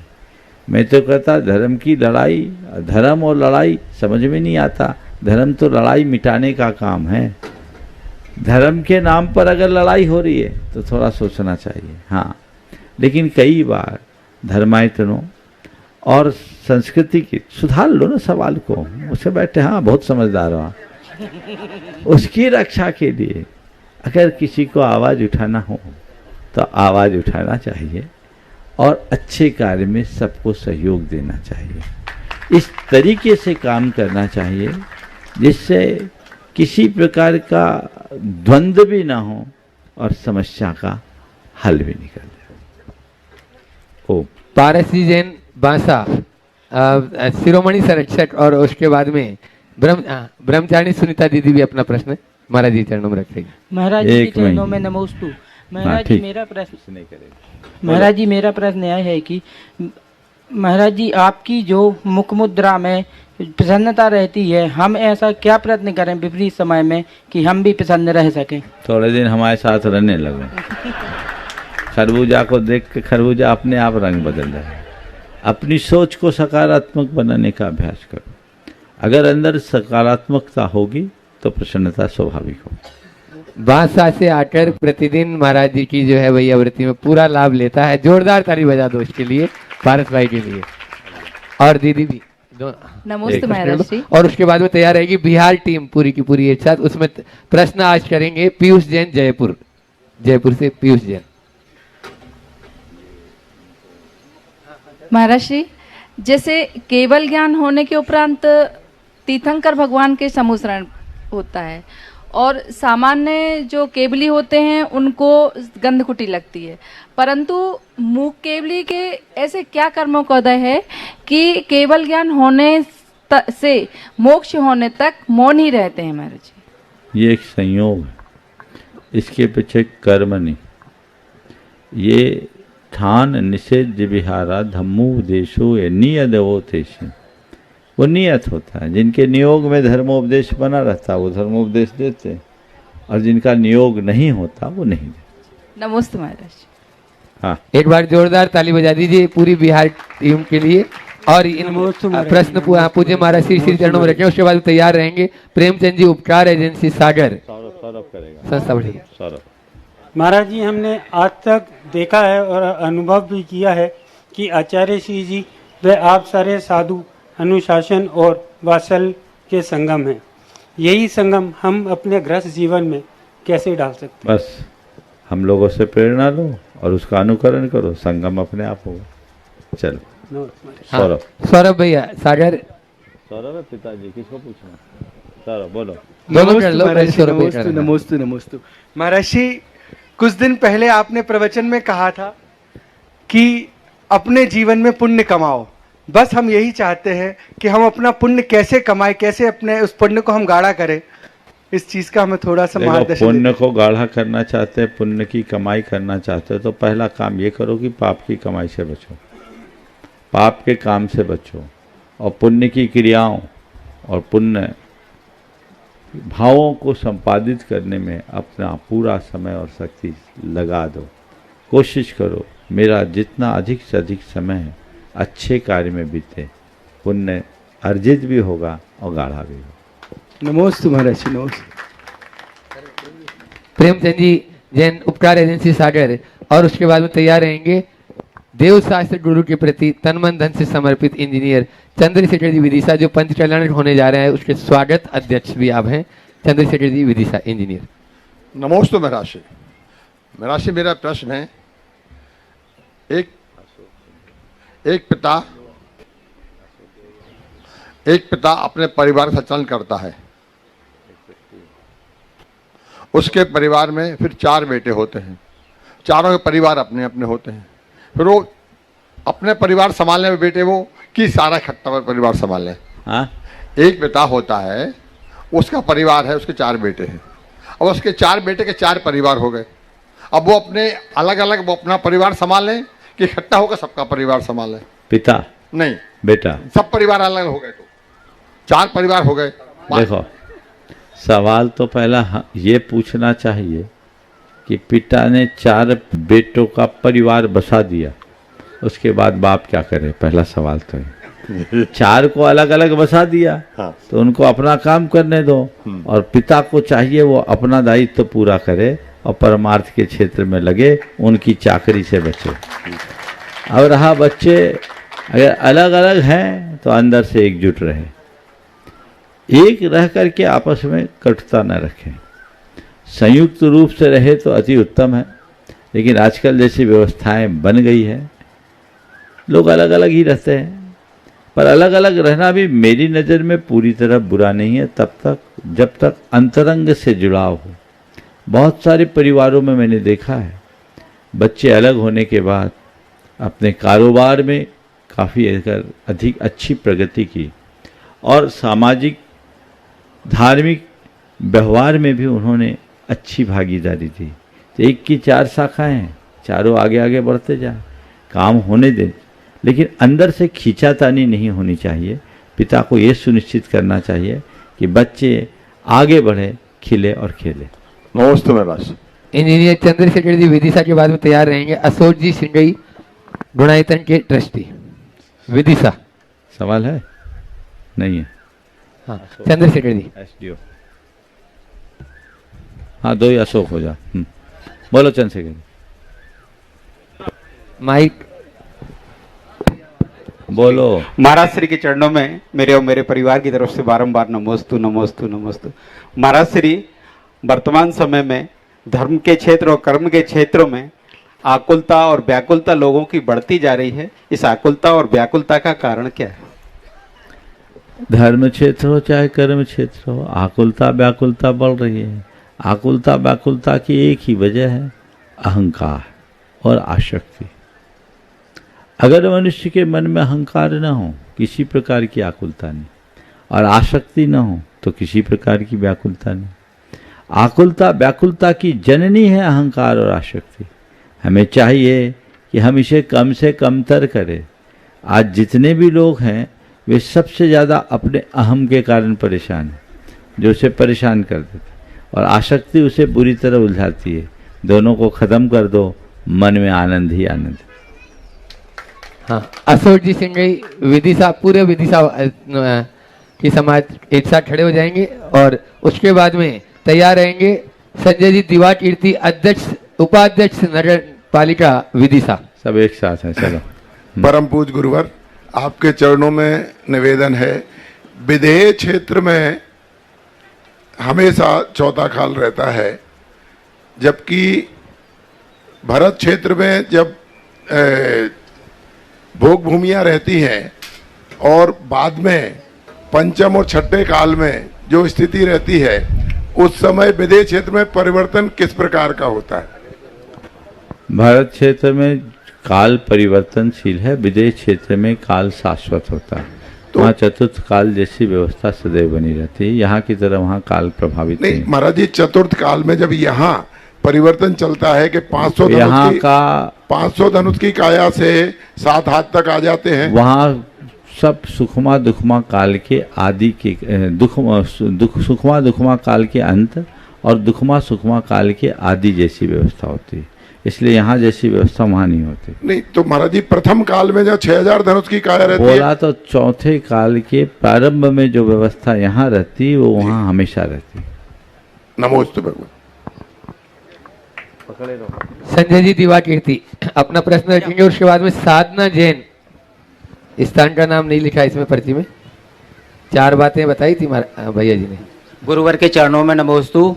मैं तो कहता धर्म की लड़ाई, धर्म और लड़ाई समझ में नहीं आता। धर्म तो लड़ाई मिटाने का काम है। धर्म के नाम पर अगर लड़ाई हो रही है तो थोड़ा सोचना चाहिए। हाँ, लेकिन कई बार धर्मायतनों और संस्कृति की सुधार लो ना सवाल को। मुझसे बैठे हाँ बहुत समझदार हो, उसकी रक्षा के लिए अगर किसी को आवाज़ उठाना हो तो आवाज़ उठाना चाहिए और अच्छे कार्य में सबको सहयोग देना चाहिए। इस तरीके से काम करना चाहिए जिससे किसी प्रकार का द्वंद्व भी ना हो और समस्या का हल भी निकल जाए। ओ पारसी जैन बांसा, शिरोमणि संरक्षक, और उसके बाद में ब्रह्मचारिणी सुनीता दीदी भी अपना प्रश्न महाराज जी चरणों में रखेगी। महाराज जी के चरणों में नमोस्तु। महाराज जी मेरा प्रश्न महाराज जी मेरा प्रश्न यह है कि महाराज जी आपकी जो मुख मुद्रा में प्रसन्नता रहती है, हम ऐसा क्या प्रयत्न करें विपरीत समय में कि हम भी प्रसन्न रह सकें? थोड़े दिन हमारे साथ रहने लगो। खरबूजा को देख के खरबूजा अपने आप रंग बदल रहा है। अपनी सोच को सकारात्मक बनाने का अभ्यास करो। अगर अंदर सकारात्मकता होगी तो प्रसन्नता स्वाभाविक हो। बांसा से आकर प्रतिदिन महाराज जी की जो है वही आवृत्ति में पूरा लाभ लेता है। जोरदार ताली बजा दो इसके लिए, पारस भाई के लिए। और दीदी भी नमस्ते महाराज जी। और उसके बाद में तैयार रहेगी बिहार टीम पूरी की पूरी एक साथ। उसमें प्रश्न आज करेंगे पीयूष जैन जयपुर, जयपुर से पीयूष जैन। महाराज जी, जैसे केवल ज्ञान होने के उपरांत तीर्थंकर भगवान के समुद्रण होता है और सामान्य जो केवली होते हैं उनको गंधकुटी लगती है, परंतु मूक केवली के ऐसे क्या कर्मों का उदय है कि केवल ज्ञान होने से मोक्ष होने तक मौन ही रहते हैं महाराज जी? ये एक संयोग है, इसके पीछे कर्म नहीं। ये ठान निषेध विहारा धम्मोपदेशो नियदवोतेश, वो नियत होता है। जिनके नियोग में धर्मोपदेश बना रहता है वो धर्मोपदेश देते हैं, और जिनका नियोग नहीं होता वो नहीं देते। नमस्ते महाराज। हाँ, एक बार जोरदार ताली बजा दीजिए पूरी बिहार टीम के लिए। और इन प्रश्न पूज्य महाराज श्री श्री चरणों में रखें। उसके बाद तैयार रहेंगे प्रेमचंद जी, उपकार एजेंसी सागर। सौरभ करेगा। संस्था बढ़िया। सौरभ। महाराज जी, हमने आज तक देखा है और अनुभव भी किया है कि आचार्य श्री जी व आप सारे साधु अनुशासन और वात्सल्य के संगम हैं। यही संगम हम अपने गृहस्थ जीवन में कैसे डाल सकते हैं? बस हम लोगों से प्रेरणा लो और उसका अनुकरण करो, संगम अपने आप होगा। चलो सौरभ। सौरभ भैया सागर। सौरभ है पिताजी, किसको पूछना? सौरभ बोलो। नमोस्तु नमोस्तु। महाराज जी, कुछ दिन पहले आपने प्रवचन में कहा था कि अपने जीवन में पुण्य कमाओ। बस हम यही चाहते हैं कि हम अपना पुण्य कैसे कमाएं, कैसे अपने उस पुण्य को हम गाढ़ा करें, इस चीज का हमें थोड़ा सा मार्गदर्शन। पुण्य को गाढ़ा करना चाहते हैं, पुण्य की कमाई करना चाहते हो तो पहला काम ये करो कि पाप की कमाई से बचो, पाप के काम से बचो, और पुण्य की क्रियाओं और पुण्य भावों को संपादित करने में अपना पूरा समय और शक्ति लगा दो। कोशिश करो मेरा जितना अधिक से अधिक समय है अच्छे कार्य में बीते, पुण्य अर्जित भी होगा और गाढ़ा भी होगा। नमोस्तु महाराज, नमोस्तु। प्रेमचंद जी जैन, उपकार एजेंसी सागर। और उसके बाद में तैयार रहेंगे देव शास्त्र गुरु के प्रति तन मन धन से समर्पित इंजीनियर चंद्रशेखर जी विदिशा, जो पंच कल्याण होने जा रहे हैं। उसके स्वागत अध्यक्ष भी आप हैं, चंद्रशेखर जी विदिशा इंजीनियर। नमोस्तु महाराज। महाराज, मेरा प्रश्न है, एक पिता अपने परिवार का संचालन करता है, उसके परिवार में फिर 4 बेटे होते हैं, चारों के परिवार अपने अपने होते हैं। फिर वो अपने परिवार संभालने में बेटे वो कि सारा इकट्ठा परिवार संभालें। हाँ, एक पिता होता है, उसका परिवार है, उसके 4 बेटे हैं, और उसके 4 बेटे के 4 परिवार हो गए। अब वो अपने अलग अलग वो अपना परिवार संभालें कि इकट्ठा होकर सबका परिवार संभालें? पिता नहीं, बेटा, सब परिवार अलग हो गए तो 4 परिवार हो गए। देखो, सवाल तो पहला ये पूछना चाहिए कि पिता ने 4 बेटों का परिवार बसा दिया, उसके बाद बाप क्या करे? पहला सवाल तो है। 4 को अलग अलग बसा दिया, हाँ। तो उनको अपना काम करने दो, और पिता को चाहिए वो अपना दायित्व पूरा करे और परमार्थ के क्षेत्र में लगे, उनकी चाकरी से बचे। अब रहा बच्चे अगर अलग अलग हैं तो अंदर से एकजुट रहे, एक रह करके आपस में कटुता न रखें, संयुक्त रूप से रहे तो अति उत्तम है। लेकिन आजकल जैसी व्यवस्थाएं बन गई है, लोग अलग अलग ही रहते हैं, पर अलग अलग रहना भी मेरी नज़र में पूरी तरह बुरा नहीं है, तब तक जब तक अंतरंग से जुड़ाव हो। बहुत सारे परिवारों में मैंने देखा है बच्चे अलग होने के बाद अपने कारोबार में काफ़ी अधिक अच्छी प्रगति की, और सामाजिक धार्मिक व्यवहार में भी उन्होंने अच्छी भागीदारी दी। तो एक की 4 शाखाएं हैं, चारों आगे आगे बढ़ते जा, काम होने दें, लेकिन अंदर से खींचातानी नहीं होनी चाहिए। पिता को ये सुनिश्चित करना चाहिए कि बच्चे आगे बढ़े, खिले और खेले। नमस्ते महाराज। इंजीनियर चंद्रशेखर जी विदिशा के बाद में तैयार रहेंगे अशोक जी सिंगई, गुणायतन के ट्रस्टी विदिशा। सवाल है? नहीं है। हाँ, चंद्रशेखर जी। एसडीओ। हाँ, 2 ही अशोक हो जा। बोलो चंद्रशेखर। माइक बोलो। महाराज श्री के चरणों में मेरे और मेरे परिवार की तरफ से बारंबार नमोस्तु नमोस्तु नमोस्तु। महाराज श्री, वर्तमान समय में धर्म के क्षेत्र और कर्म के क्षेत्रों में आकुलता और व्याकुलता लोगों की बढ़ती जा रही है। इस आकुलता और व्याकुलता का कारण क्या है? धर्म क्षेत्र हो चाहे कर्म क्षेत्र हो, आकुलता व्याकुलता बढ़ रही है। आकुलता व्याकुलता की एक ही वजह है, अहंकार और आसक्ति। अगर मनुष्य के मन में अहंकार न हो, किसी प्रकार की आकुलता नहीं, और आसक्ति न हो तो किसी प्रकार की व्याकुलता नहीं। आकुलता व्याकुलता की जननी है अहंकार और आसक्ति। हमें चाहिए कि हम इसे कम से कमतर करें। आज जितने भी लोग हैं वे सबसे ज़्यादा अपने अहम के कारण परेशान हैं, जो उसे परेशान कर देते, और आसक्ति उसे बुरी तरह उलझाती है। दोनों को ख़त्म कर दो, मन में आनंद ही आनंद। हाँ, अशोक जी सिंघई विदिशा, पूरे विदिशा की समाज एक साथ खड़े हो जाएंगे और उसके बाद में तैयार रहेंगे संजय जी दिवा कीर्ति, अध्यक्ष उपाध्यक्ष नगर पालिका विदिशा। सब एक साथ हैं। चलो। परम पूज गुरुवर, आपके चरणों में निवेदन है, विदेह क्षेत्र में हमेशा चौथा काल रहता है, जबकि भरत क्षेत्र में जब भोग भूमियाँ रहती हैं और बाद में पंचम और छठे काल में जो स्थिति रहती है, उस समय विदेह क्षेत्र में परिवर्तन किस प्रकार का होता है? भारत क्षेत्र में काल परिवर्तनशील है, विदेश क्षेत्र में काल शाश्वत होता है। तो वहाँ चतुर्थ काल जैसी व्यवस्था सदैव बनी रहती है, यहाँ की तरह वहाँ काल प्रभावित नहीं। महाराज जी, चतुर्थ काल में जब यहाँ परिवर्तन चलता है कि 500 धनुष की काया से 7 हाथ तक आ जाते हैं, वहाँ सब सुखमा दुखमा काल के आदि के सुखमा दुखमा काल के अंत और दुखमा सुखमा काल के आदि जैसी व्यवस्था होती है। इसलिए यहाँ जैसी व्यवस्था वहाँ नहीं होती। नहीं तो महाराज जी, प्रथम काल में जब 6000 धनुष की काया रहती है, बोला तो चौथे काल के प्रारंभ में जो व्यवस्था यहाँ रहती वो वहाँ हमेशा रहती। नमोस्तु भगवान। संजय जी दिवा कीर्ति अपना प्रश्न रखेंगे, उसके बाद में साधना जैन, स्थान का नाम नहीं लिखा इसमें पर्ची में, 4 बातें बताई थी भैया जी ने। गुरुवर के चरणों में नमोस्तु।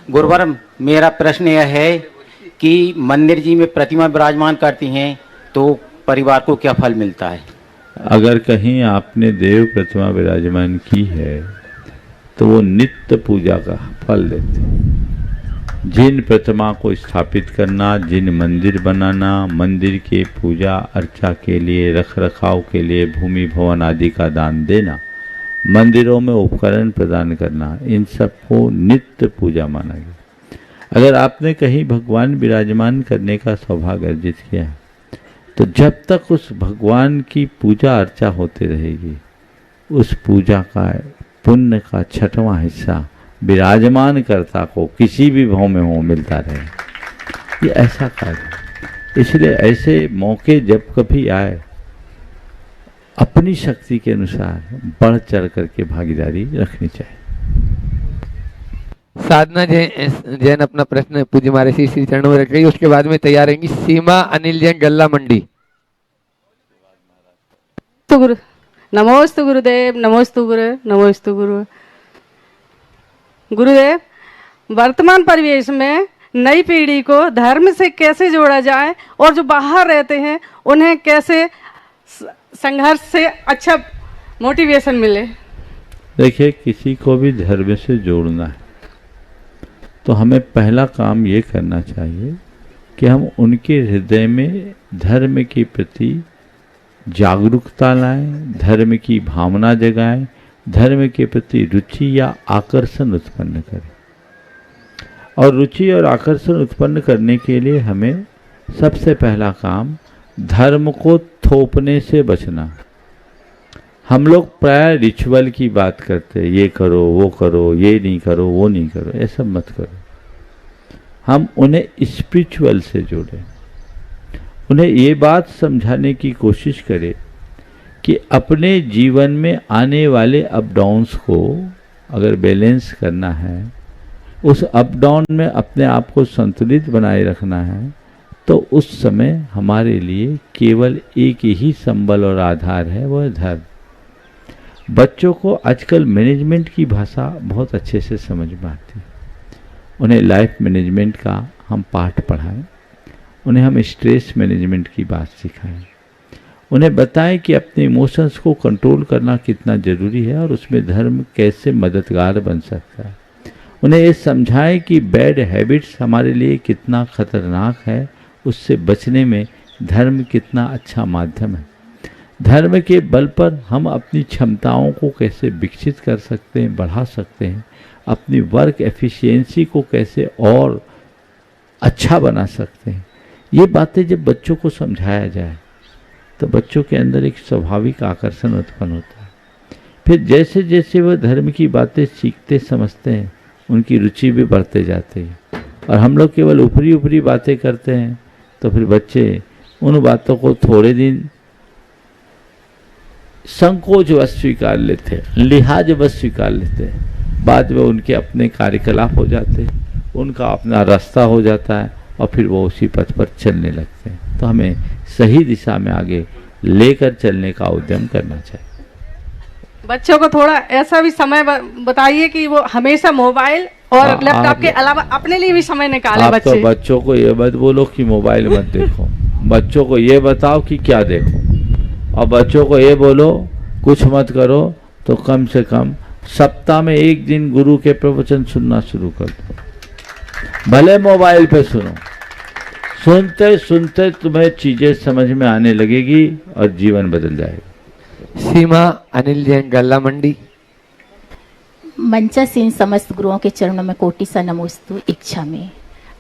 गुरुवर, मेरा प्रश्न यह है कि मंदिर जी में प्रतिमा विराजमान करती हैं तो परिवार को क्या फल मिलता है? अगर कहीं आपने देव प्रतिमा विराजमान की है तो वो नित्य पूजा का फल देते हैं। जिन प्रतिमा को स्थापित करना, जिन मंदिर बनाना, मंदिर के पूजा अर्चा के लिए, रख रखाव के लिए भूमि भवन आदि का दान देना, मंदिरों में उपकरण प्रदान करना, इन सबको नित्य पूजा माना गया। अगर आपने कहीं भगवान विराजमान करने का सौभाग्य अर्जित किया है तो जब तक उस भगवान की पूजा अर्चा होती रहेगी, उस पूजा का पुण्य का 6वां हिस्सा विराजमान कर्ता को किसी भी भाव में हो मिलता रहे। ये ऐसा कार्य, इसलिए ऐसे मौके जब कभी आए अपनी शक्ति के अनुसार बढ़ चढ़ करके भागीदारी रखनी चाहिए। साधना जैन अपना प्रश्न पूज्य महाराज श्री चरणों में रख रही है, उसके बाद में तैयार रहेंगी सीमा अनिल जैन गल्ला मंडी। तो गुरु नमोस्तु गुरुदेव, नमोस्तु गुरु, नमोस्तु गुरु। गुरुदेव, वर्तमान परिवेश में नई पीढ़ी को धर्म से कैसे जोड़ा जाए और जो बाहर रहते हैं उन्हें कैसे संघर्ष से अच्छा मोटिवेशन मिले? देखिए, किसी को भी धर्म से जोड़ना है तो हमें पहला काम ये करना चाहिए कि हम उनके हृदय में धर्म के प्रति जागरूकता लाएं, धर्म की भावना जगाएं, धर्म के प्रति रुचि या आकर्षण उत्पन्न करें। और रुचि और आकर्षण उत्पन्न करने के लिए हमें सबसे पहला काम धर्म को थोपने से बचना। हम लोग प्राय रिचुअल की बात करते हैं, ये करो वो करो, ये नहीं करो वो नहीं करो, ऐसा मत करो। हम उन्हें स्पिरिचुअल से जोड़ें, उन्हें ये बात समझाने की कोशिश करें कि अपने जीवन में आने वाले अप डाउन्स को अगर बैलेंस करना है उस अप डाउन में अपने आप को संतुलित बनाए रखना है, तो उस समय हमारे लिए केवल एक ही संबल और आधार है, वो है धर्म। बच्चों को आजकल मैनेजमेंट की भाषा बहुत अच्छे से समझ में आती है। उन्हें लाइफ मैनेजमेंट का हम पाठ पढ़ाएं, उन्हें हम स्ट्रेस मैनेजमेंट की बात सिखाएं, उन्हें बताएं कि अपने इमोशंस को कंट्रोल करना कितना ज़रूरी है और उसमें धर्म कैसे मददगार बन सकता है। उन्हें ये समझाएं कि बैड हैबिट्स हमारे लिए कितना खतरनाक है, उससे बचने में धर्म कितना अच्छा माध्यम है। धर्म के बल पर हम अपनी क्षमताओं को कैसे विकसित कर सकते हैं, बढ़ा सकते हैं, अपनी वर्क एफिशिएंसी को कैसे और अच्छा बना सकते हैं। ये बातें जब बच्चों को समझाया जाए तो बच्चों के अंदर एक स्वाभाविक आकर्षण उत्पन्न होता है। फिर जैसे जैसे वह धर्म की बातें सीखते समझते हैं, उनकी रुचि भी बढ़ते जाती है। और हम लोग केवल ऊपरी ऊपरी बातें करते हैं तो फिर बच्चे उन बातों को थोड़े दिन संकोच बस स्वीकार लेते हैं, लिहाज बस स्वीकार लेते हैं, बाद में उनके अपने कार्यकलाप हो जाते हैं, उनका अपना रास्ता हो जाता है और फिर वो उसी पथ पर चलने लगते हैं। तो हमें सही दिशा में आगे लेकर चलने का उद्यम करना चाहिए। बच्चों को थोड़ा ऐसा भी समय बताइए कि वो हमेशा मोबाइल और लैपटॉप के अलावा अपने लिए भी समय निकाले। आप बच्चे तो बच्चों को ये मत बोलो कि मोबाइल मत देखो, बच्चों को ये बताओ कि क्या देखो, और बच्चों को ये बोलो कुछ मत करो तो कम से कम सप्ताह में एक दिन गुरु के प्रवचन सुनना शुरू कर दो। भले मोबाइल पे सुनो, सुनते सुनते तुम्हें चीजें समझ में आने लगेगी और जीवन बदल जाएगा। सीमा अनिल जैन, गल्ला मंडी। मंचासीन समस्त गुरुओं के चरणों में कोटि सा नमोस्तु इच्छा में।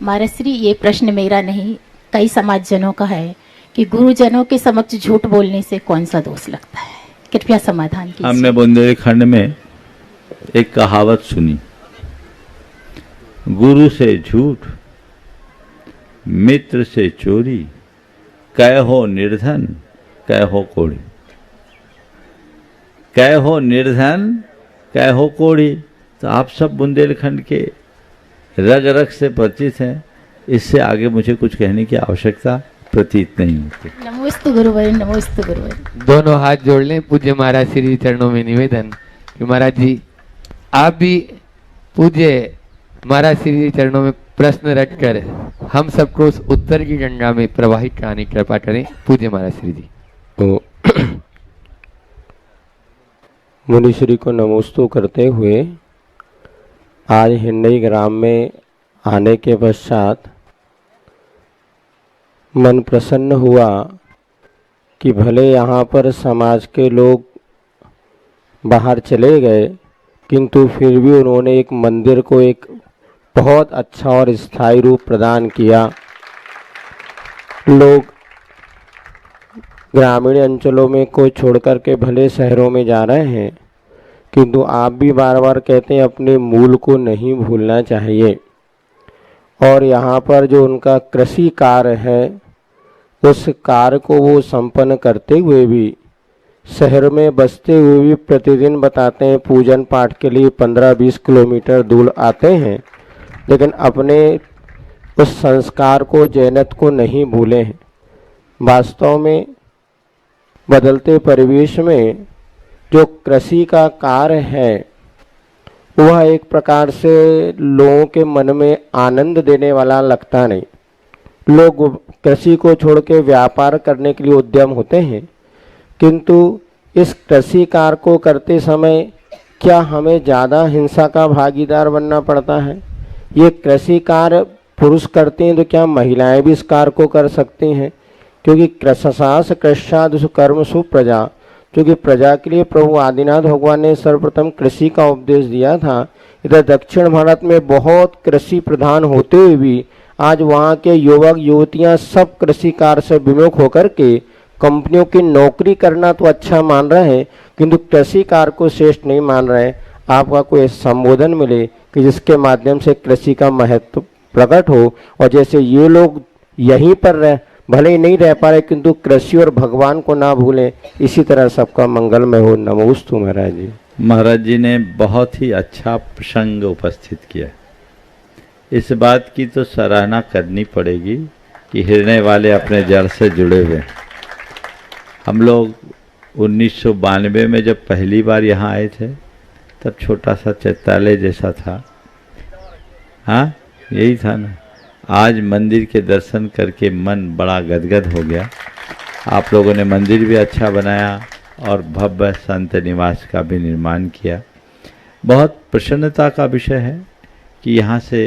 महाराज श्री, ये प्रश्न मेरा नहीं, कई समाजजनों का है कि गुरुजनों के समक्ष झूठ बोलने से कौन सा दोष लगता है, कृपया समाधान कीजिए। हमने बुंदेलखंड में एक कहावत सुनी, गुरु से झूठ, मित्र से चोरी, कहो निर्धन, कहो कोढ़ी। कहो निर्धन, कहो कोढ़ी, तो आप सब बुंदेलखंड के रग रग से परिचित हैं, इससे आगे मुझे कुछ कहने की आवश्यकता प्रतीत नहीं होती। नमोस्तु गुरुवर, नमोस्तु गुरुवर। दोनों हाथ जोड़ लें। पूज्य महाराज श्री चरणों में निवेदन कि महाराज जी आप भी पूज्य महाराज श्री चरणों में प्रश्न रखकर हम सबको उस उत्तर की गंगा में प्रवाहित कराने की कृपा करें। पूज्य महाराज श्री जी। तो मुनि श्री को नमोस्तु करते हुए आज हिंडई ग्राम में आने के पश्चात मन प्रसन्न हुआ कि भले यहाँ पर समाज के लोग बाहर चले गए, किंतु फिर भी उन्होंने एक मंदिर को एक बहुत अच्छा और स्थायी रूप प्रदान किया। लोग ग्रामीण अंचलों में को छोड़कर के भले शहरों में जा रहे हैं, किंतु आप भी बार बार कहते हैं अपने मूल को नहीं भूलना चाहिए। और यहाँ पर जो उनका कृषि कार्य है, उस कार्य को वो संपन्न करते हुए भी शहर में बसते हुए भी प्रतिदिन बताते हैं पूजन पाठ के लिए 15-20 किलोमीटर दूर आते हैं, लेकिन अपने उस संस्कार को, जैनत को नहीं भूले हैं। वास्तव में बदलते परिवेश में जो कृषि का कार्य है वह एक प्रकार से लोगों के मन में आनंद देने वाला लगता नहीं। लोग कृषि को छोड़ के व्यापार करने के लिए उद्यम होते हैं, किंतु इस कृषि कार्य को करते समय क्या हमें ज़्यादा हिंसा का भागीदार बनना पड़ता है? ये कृषि कार्य पुरुष करते हैं तो क्या महिलाएं भी इस कार्य को कर सकती हैं? क्योंकि कृषसास कृष्याद कर्म सुप्रजा, क्योंकि प्रजा के लिए प्रभु आदिनाथ भगवान ने सर्वप्रथम कृषि का उपदेश दिया था। इधर दक्षिण भारत में बहुत कृषि प्रधान होते हुए भी आज वहाँ के युवक युवतियाँ सब कृषि कार्य से विमुख होकर के कंपनियों की नौकरी करना तो अच्छा मान रहे हैं, किंतु कृषि कार्य को श्रेष्ठ नहीं मान रहे। आपका कोई संबोधन मिले कि जिसके माध्यम से कृषि का महत्व प्रकट हो, और जैसे ये लोग यहीं पर भले ही नहीं रह पा रहे, किंतु कृषि और भगवान को ना भूलें, इसी तरह सबका मंगलमय हो। नमोस्तु महाराज जी। महाराज जी ने बहुत ही अच्छा प्रसंग उपस्थित किया। इस बात की तो सराहना करनी पड़ेगी कि हृदय वाले अपने जड़ से जुड़े हुए। हम लोग 1992 में जब पहली बार यहाँ आए थे तब छोटा सा चैत्यालय जैसा था, हाँ यही था ना। आज मंदिर के दर्शन करके मन बड़ा गदगद हो गया। आप लोगों ने मंदिर भी अच्छा बनाया और भव्य संत निवास का भी निर्माण किया। बहुत प्रसन्नता का विषय है कि यहाँ से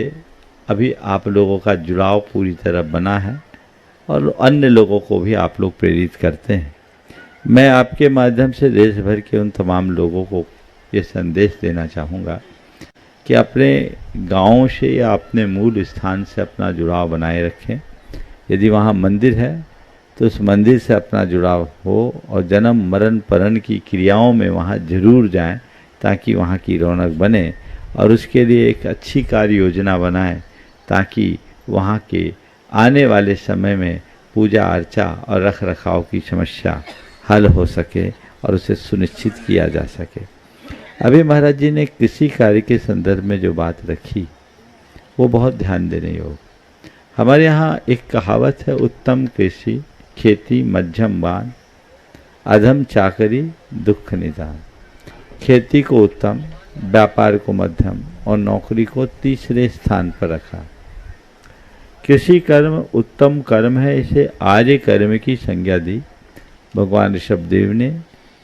अभी आप लोगों का जुड़ाव पूरी तरह बना है और अन्य लोगों को भी आप लोग प्रेरित करते हैं। मैं आपके माध्यम से देश भर के उन तमाम लोगों को ये संदेश देना चाहूँगा कि अपने गाँव से या अपने मूल स्थान से अपना जुड़ाव बनाए रखें। यदि वहाँ मंदिर है तो उस मंदिर से अपना जुड़ाव हो और जन्म मरण परण की क्रियाओं में वहाँ जरूर जाएं ताकि वहाँ की रौनक बने, और उसके लिए एक अच्छी कार्य योजना बनाएं ताकि वहाँ के आने वाले समय में पूजा अर्चा और रख रखाव की समस्या हल हो सके और उसे सुनिश्चित किया जा सके। अभी महाराज जी ने कृषि कार्य के संदर्भ में जो बात रखी वो बहुत ध्यान देने योग्य। हमारे यहाँ एक कहावत है, उत्तम कृषि खेती मध्यम बान, अधम चाकरी दुख निदान। खेती को उत्तम, व्यापार को मध्यम और नौकरी को तीसरे स्थान पर रखा। कृषि कर्म उत्तम कर्म है, इसे आर्य कर्म की संज्ञा दी। भगवान ऋषभदेव ने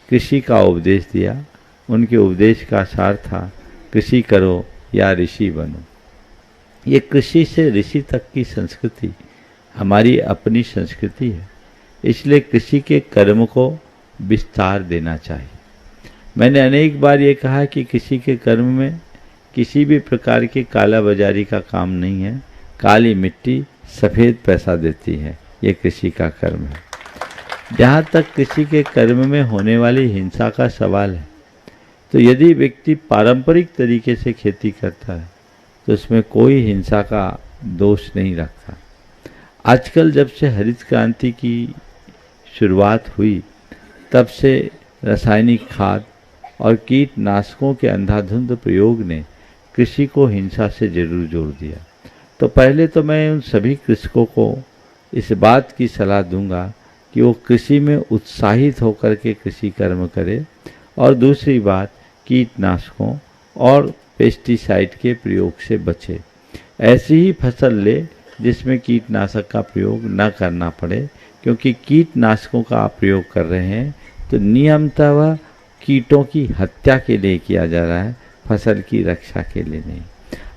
कृषि का उपदेश दिया। उनके उपदेश का सार था कृषि करो या ऋषि बनो। ये कृषि से ऋषि तक की संस्कृति हमारी अपनी संस्कृति है, इसलिए कृषि के कर्म को विस्तार देना चाहिए। मैंने अनेक बार ये कहा कि कृषि के कर्म में किसी भी प्रकार की काला बाजारी का काम नहीं है। काली मिट्टी सफ़ेद पैसा देती है, ये कृषि का कर्म है। जहाँ तक कृषि के कर्म में होने वाली हिंसा का सवाल है, तो यदि व्यक्ति पारंपरिक तरीके से खेती करता है तो उसमें कोई हिंसा का दोष नहीं रखता। आजकल जब से हरित क्रांति की शुरुआत हुई तब से रासायनिक खाद और कीटनाशकों के अंधाधुंध प्रयोग ने कृषि को हिंसा से जरूर जोड़ दिया। तो पहले तो मैं उन सभी कृषकों को इस बात की सलाह दूंगा कि वो कृषि में उत्साहित होकर के कृषि कर्म करे, और दूसरी बात कीटनाशकों और पेस्टिसाइड के प्रयोग से बचे। ऐसी ही फसल ले जिसमें कीटनाशक का प्रयोग न करना पड़े, क्योंकि कीटनाशकों का आप प्रयोग कर रहे हैं तो नियमतः वह कीटों की हत्या के लिए किया जा रहा है, फसल की रक्षा के लिए नहीं।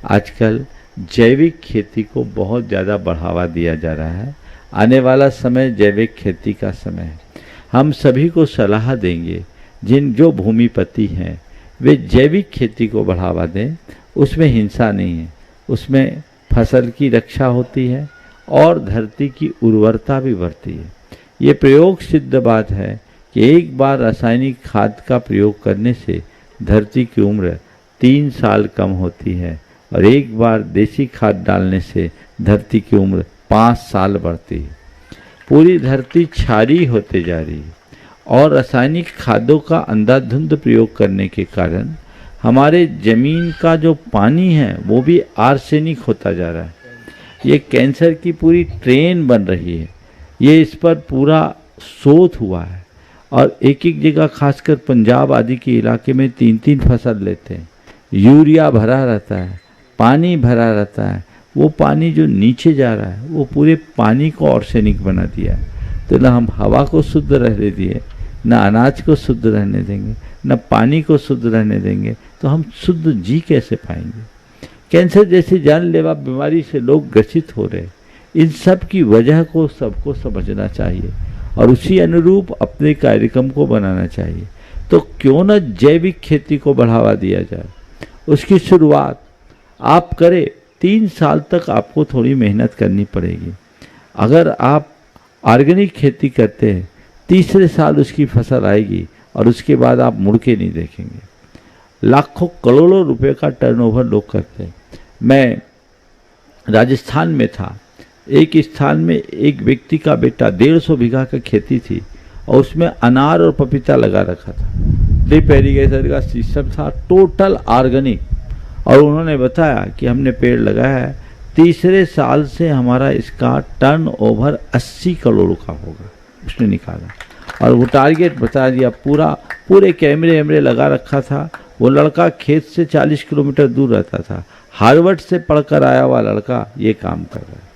आजकल जैविक खेती को बहुत ज़्यादा बढ़ावा दिया जा रहा है। आने वाला समय जैविक खेती का समय है। हम सभी को सलाह देंगे जो भूमिपति हैं वे जैविक खेती को बढ़ावा दें। उसमें हिंसा नहीं है, उसमें फसल की रक्षा होती है और धरती की उर्वरता भी बढ़ती है। ये प्रयोग सिद्ध बात है कि एक बार रासायनिक खाद का प्रयोग करने से धरती की उम्र 3 साल कम होती है और एक बार देसी खाद डालने से धरती की उम्र 5 साल बढ़ती है। पूरी धरती क्षारीय होते जा रही है और रासायनिक खादों का अंधाधुंध प्रयोग करने के कारण हमारे जमीन का जो पानी है वो भी आर्सेनिक होता जा रहा है। ये कैंसर की पूरी ट्रेन बन रही है। ये इस पर पूरा शोध हुआ है और एक एक जगह खासकर पंजाब आदि के इलाके में 3-3 फसल लेते हैं। यूरिया भरा रहता है, पानी भरा रहता है। वो पानी जो नीचे जा रहा है वो पूरे पानी को आर्सेनिक बना दिया है। तो ना हम हवा को शुद्ध रहने दिए, न अनाज को शुद्ध रहने देंगे, न पानी को शुद्ध रहने देंगे, तो हम शुद्ध जी कैसे पाएंगे। कैंसर जैसी जानलेवा बीमारी से लोग ग्रसित हो रहे। इन सब की वजह को सबको समझना चाहिए और उसी अनुरूप अपने कार्यक्रम को बनाना चाहिए। तो क्यों न जैविक खेती को बढ़ावा दिया जाए। उसकी शुरुआत आप करें। 3 साल तक आपको थोड़ी मेहनत करनी पड़ेगी। अगर आप ऑर्गेनिक खेती करते हैं, तीसरे साल उसकी फसल आएगी और उसके बाद आप मुड़ के नहीं देखेंगे। लाखों करोड़ों रुपए का टर्नओवर लोग करते हैं। मैं राजस्थान में था, एक स्थान में एक व्यक्ति का बेटा 150 बीघा का खेती थी और उसमें अनार और पपीता लगा रखा था। ड्रिप इरिगेशन का सिस्टम था, टोटल ऑर्गेनिक। और उन्होंने बताया कि हमने पेड़ लगाया है तीसरे साल से हमारा इसका टर्नओवर 80 करोड़ का होगा, उसने निकाला। और वो टारगेट बता दिया, पूरे कैमरे वैमरे लगा रखा था। वो लड़का खेत से 40 किलोमीटर दूर रहता था, हार्वर्ड से पढ़कर आया हुआ लड़का ये काम कर रहा है।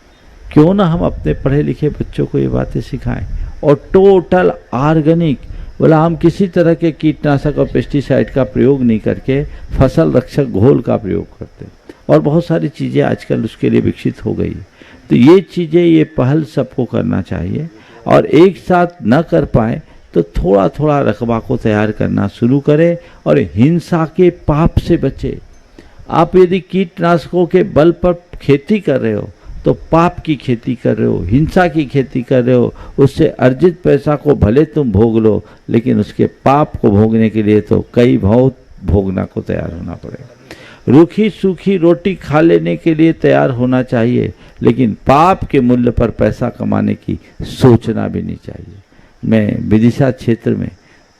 क्यों ना हम अपने पढ़े लिखे बच्चों को ये बातें सिखाएं। और टोटल ऑर्गेनिक, बोला हम किसी तरह के कीटनाशक और पेस्टिसाइड का प्रयोग नहीं करके फसल रक्षक घोल का प्रयोग करते हैं। और बहुत सारी चीज़ें आजकल उसके लिए विकसित हो गई। तो ये चीज़ें, ये पहल सबको करना चाहिए। और एक साथ न कर पाए तो थोड़ा थोड़ा रकबा को तैयार करना शुरू करें और हिंसा के पाप से बचे। आप यदि कीटनाशकों के बल पर खेती कर रहे हो तो पाप की खेती कर रहे हो, हिंसा की खेती कर रहे हो। उससे अर्जित पैसा को भले तुम भोग लो, लेकिन उसके पाप को भोगने के लिए तो कई बहुत भोगना को तैयार होना पड़ेगा। रूखी सूखी रोटी खा लेने के लिए तैयार होना चाहिए, लेकिन पाप के मूल्य पर पैसा कमाने की सोचना भी नहीं चाहिए। मैं विदिशा क्षेत्र में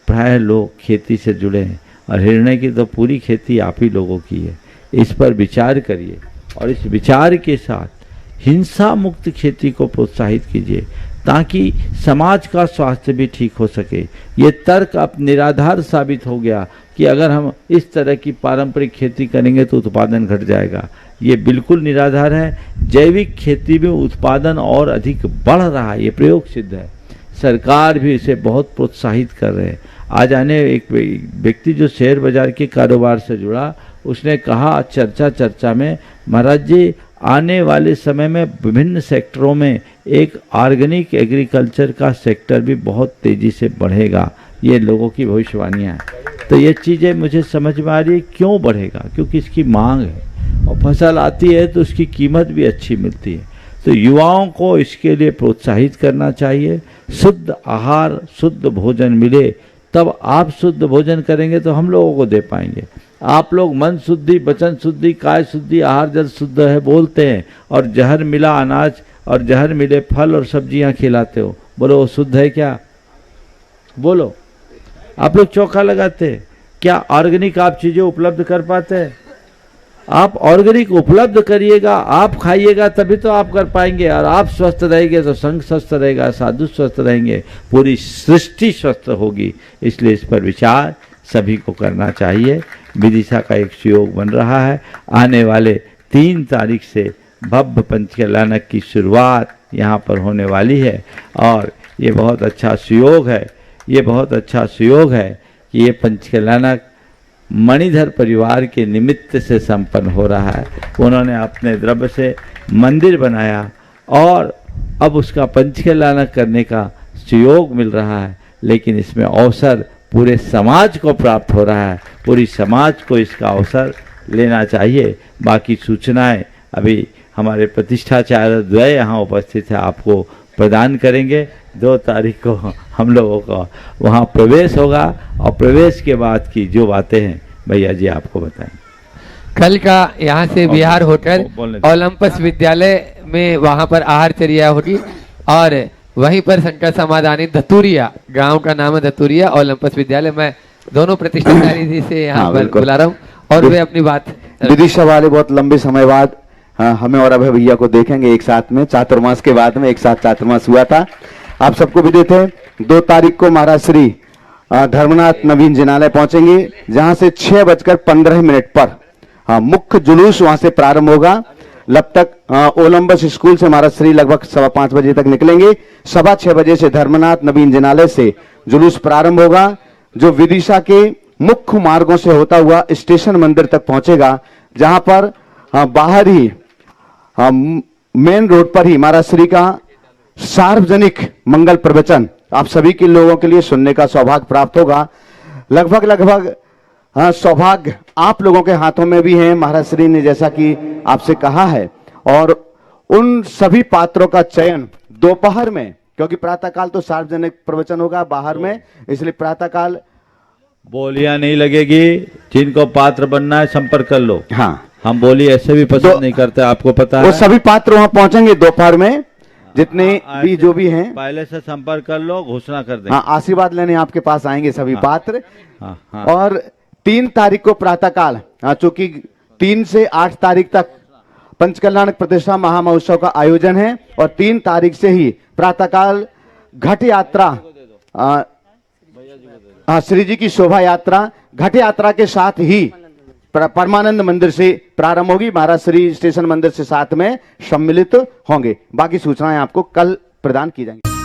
प्राय लोग खेती से जुड़े हैं और हिरण्य की तो पूरी खेती आप ही लोगों की है। इस पर विचार करिए और इस विचार के साथ हिंसा मुक्त खेती को प्रोत्साहित कीजिए, ताकि समाज का स्वास्थ्य भी ठीक हो सके। ये तर्क अब निराधार साबित हो गया कि अगर हम इस तरह की पारंपरिक खेती करेंगे तो उत्पादन घट जाएगा। ये बिल्कुल निराधार है। जैविक खेती में उत्पादन और अधिक बढ़ रहा है, ये प्रयोग सिद्ध है। सरकार भी इसे बहुत प्रोत्साहित कर रहे हैं। आज आने एक व्यक्ति जो शेयर बाजार के कारोबार से जुड़ा, उसने कहा चर्चा में, महाराज जी आने वाले समय में विभिन्न सेक्टरों में एक ऑर्गेनिक एग्रीकल्चर का सेक्टर भी बहुत तेज़ी से बढ़ेगा। ये लोगों की भविष्यवाणियाँ हैं। तो ये चीज़ें मुझे समझ में आ रही है। क्यों बढ़ेगा? क्योंकि इसकी मांग है और फसल आती है तो उसकी कीमत भी अच्छी मिलती है। तो युवाओं को इसके लिए प्रोत्साहित करना चाहिए। शुद्ध आहार, शुद्ध भोजन मिले, तब आप शुद्ध भोजन करेंगे तो हम लोगों को दे पाएंगे। आप लोग मन शुद्धि, वचन शुद्धि, काय शुद्धि, आहार जल शुद्ध है बोलते हैं और जहर मिला अनाज और जहर मिले फल और सब्जियां खिलाते हो। बोलो वो शुद्ध है क्या? बोलो। आप लोग चौका लगाते हैं क्या? ऑर्गेनिक आप चीज़ें उपलब्ध कर पाते हैं? आप ऑर्गेनिक उपलब्ध करिएगा, आप खाइएगा, तभी तो आप कर पाएंगे। और आप स्वस्थ रहेंगे तो संघ स्वस्थ रहेगा, साधु स्वस्थ रहेंगे, पूरी सृष्टि स्वस्थ होगी। इसलिए इस पर विचार सभी को करना चाहिए। विदिशा का एक सुयोग बन रहा है। आने वाले 3 तारीख से भव्य पंचकल्याणक की शुरुआत यहाँ पर होने वाली है और ये बहुत अच्छा सुयोग है। ये बहुत अच्छा सुयोग है कि ये पंचकल्याणक मणिधर परिवार के निमित्त से संपन्न हो रहा है। उन्होंने अपने द्रव्य से मंदिर बनाया और अब उसका पंचकल्याणक करने का सुयोग मिल रहा है। लेकिन इसमें अवसर पूरे समाज को प्राप्त हो रहा है। पूरी समाज को इसका अवसर लेना चाहिए। बाकी सूचनाएं अभी हमारे प्रतिष्ठाचार्य द्वय यहाँ उपस्थित है, आपको प्रदान करेंगे। 2 तारीख को हम लोगों का वहाँ प्रवेश होगा और प्रवेश के बाद की जो बातें हैं भैया जी आपको बताएं। कल का यहाँ से बिहार होटल ओलंपस विद्यालय में वहाँ पर आहारचर्या होगी और वहीं पर संकर समाधानी धतूरिया, गांव का नाम है धतूरिया, ओलंपस विद्यालय। मैं दोनों प्रतिष्ठाचार्य जी से यहाँ पर बुला रहा हूँ और वे अपनी बात। विदिशा वाले बहुत लंबे समय बाद हमें और अभय भैया को देखेंगे एक साथ में। चातुर्मास के बाद में एक साथ चातुर्मास हुआ था। आप सबको भी देते हैं। 2 तारीख को महाराज श्री धर्मनाथ नवीन जिनालय पहुंचेंगे, जहां से 6:15 पर मुख्य जुलूस वहां से प्रारंभ होगा। लब तक ओलंबस स्कूल से महाराज श्री लगभग 5:15 बजे तक निकलेंगे। 6:15 बजे से धर्मनाथ नवीन जिनालय से जुलूस प्रारंभ होगा, जो विदिशा के मुख्य मार्गों से होता हुआ स्टेशन मंदिर तक पहुंचेगा, जहां पर बाहर ही मेन रोड पर ही महाराज श्री का सार्वजनिक मंगल प्रवचन आप सभी के लोगों के लिए सुनने का सौभाग्य प्राप्त होगा। लगभग सौभाग्य आप लोगों के हाथों में भी है। महाराज श्री ने जैसा कि आपसे कहा है, और उन सभी पात्रों का चयन दोपहर में, क्योंकि प्रातःकाल तो सार्वजनिक प्रवचन होगा बाहर में, इसलिए प्रातःकाल बोलियां नहीं लगेगी। जिनको पात्र बनना है संपर्क कर लो। हाँ, हम बोली ऐसे भी पसंद नहीं करते, आपको पता है। वो सभी पात्र वहां पहुंचेंगे दोपहर में, जितने भी जो भी हैं पहले से संपर्क कर लो, घोषणा कर देंगे। हाँ, आशीर्वाद लेने आपके पास आएंगे सभी पात्र। हाँ। और 3 तारीख को प्रातःकाल, चूंकि 3 से 8 तारीख तक पंचकल्याणक प्रतिष्ठा महामहोत्सव का आयोजन है और 3 तारीख से ही प्रातःकाल घट यात्रा श्री जी की शोभा यात्रा घट यात्रा के साथ ही परमानंद मंदिर से प्रारंभ होगी। महाराज श्री स्टेशन मंदिर से साथ में सम्मिलित होंगे। बाकी सूचनाएं आपको कल प्रदान की जाएंगी।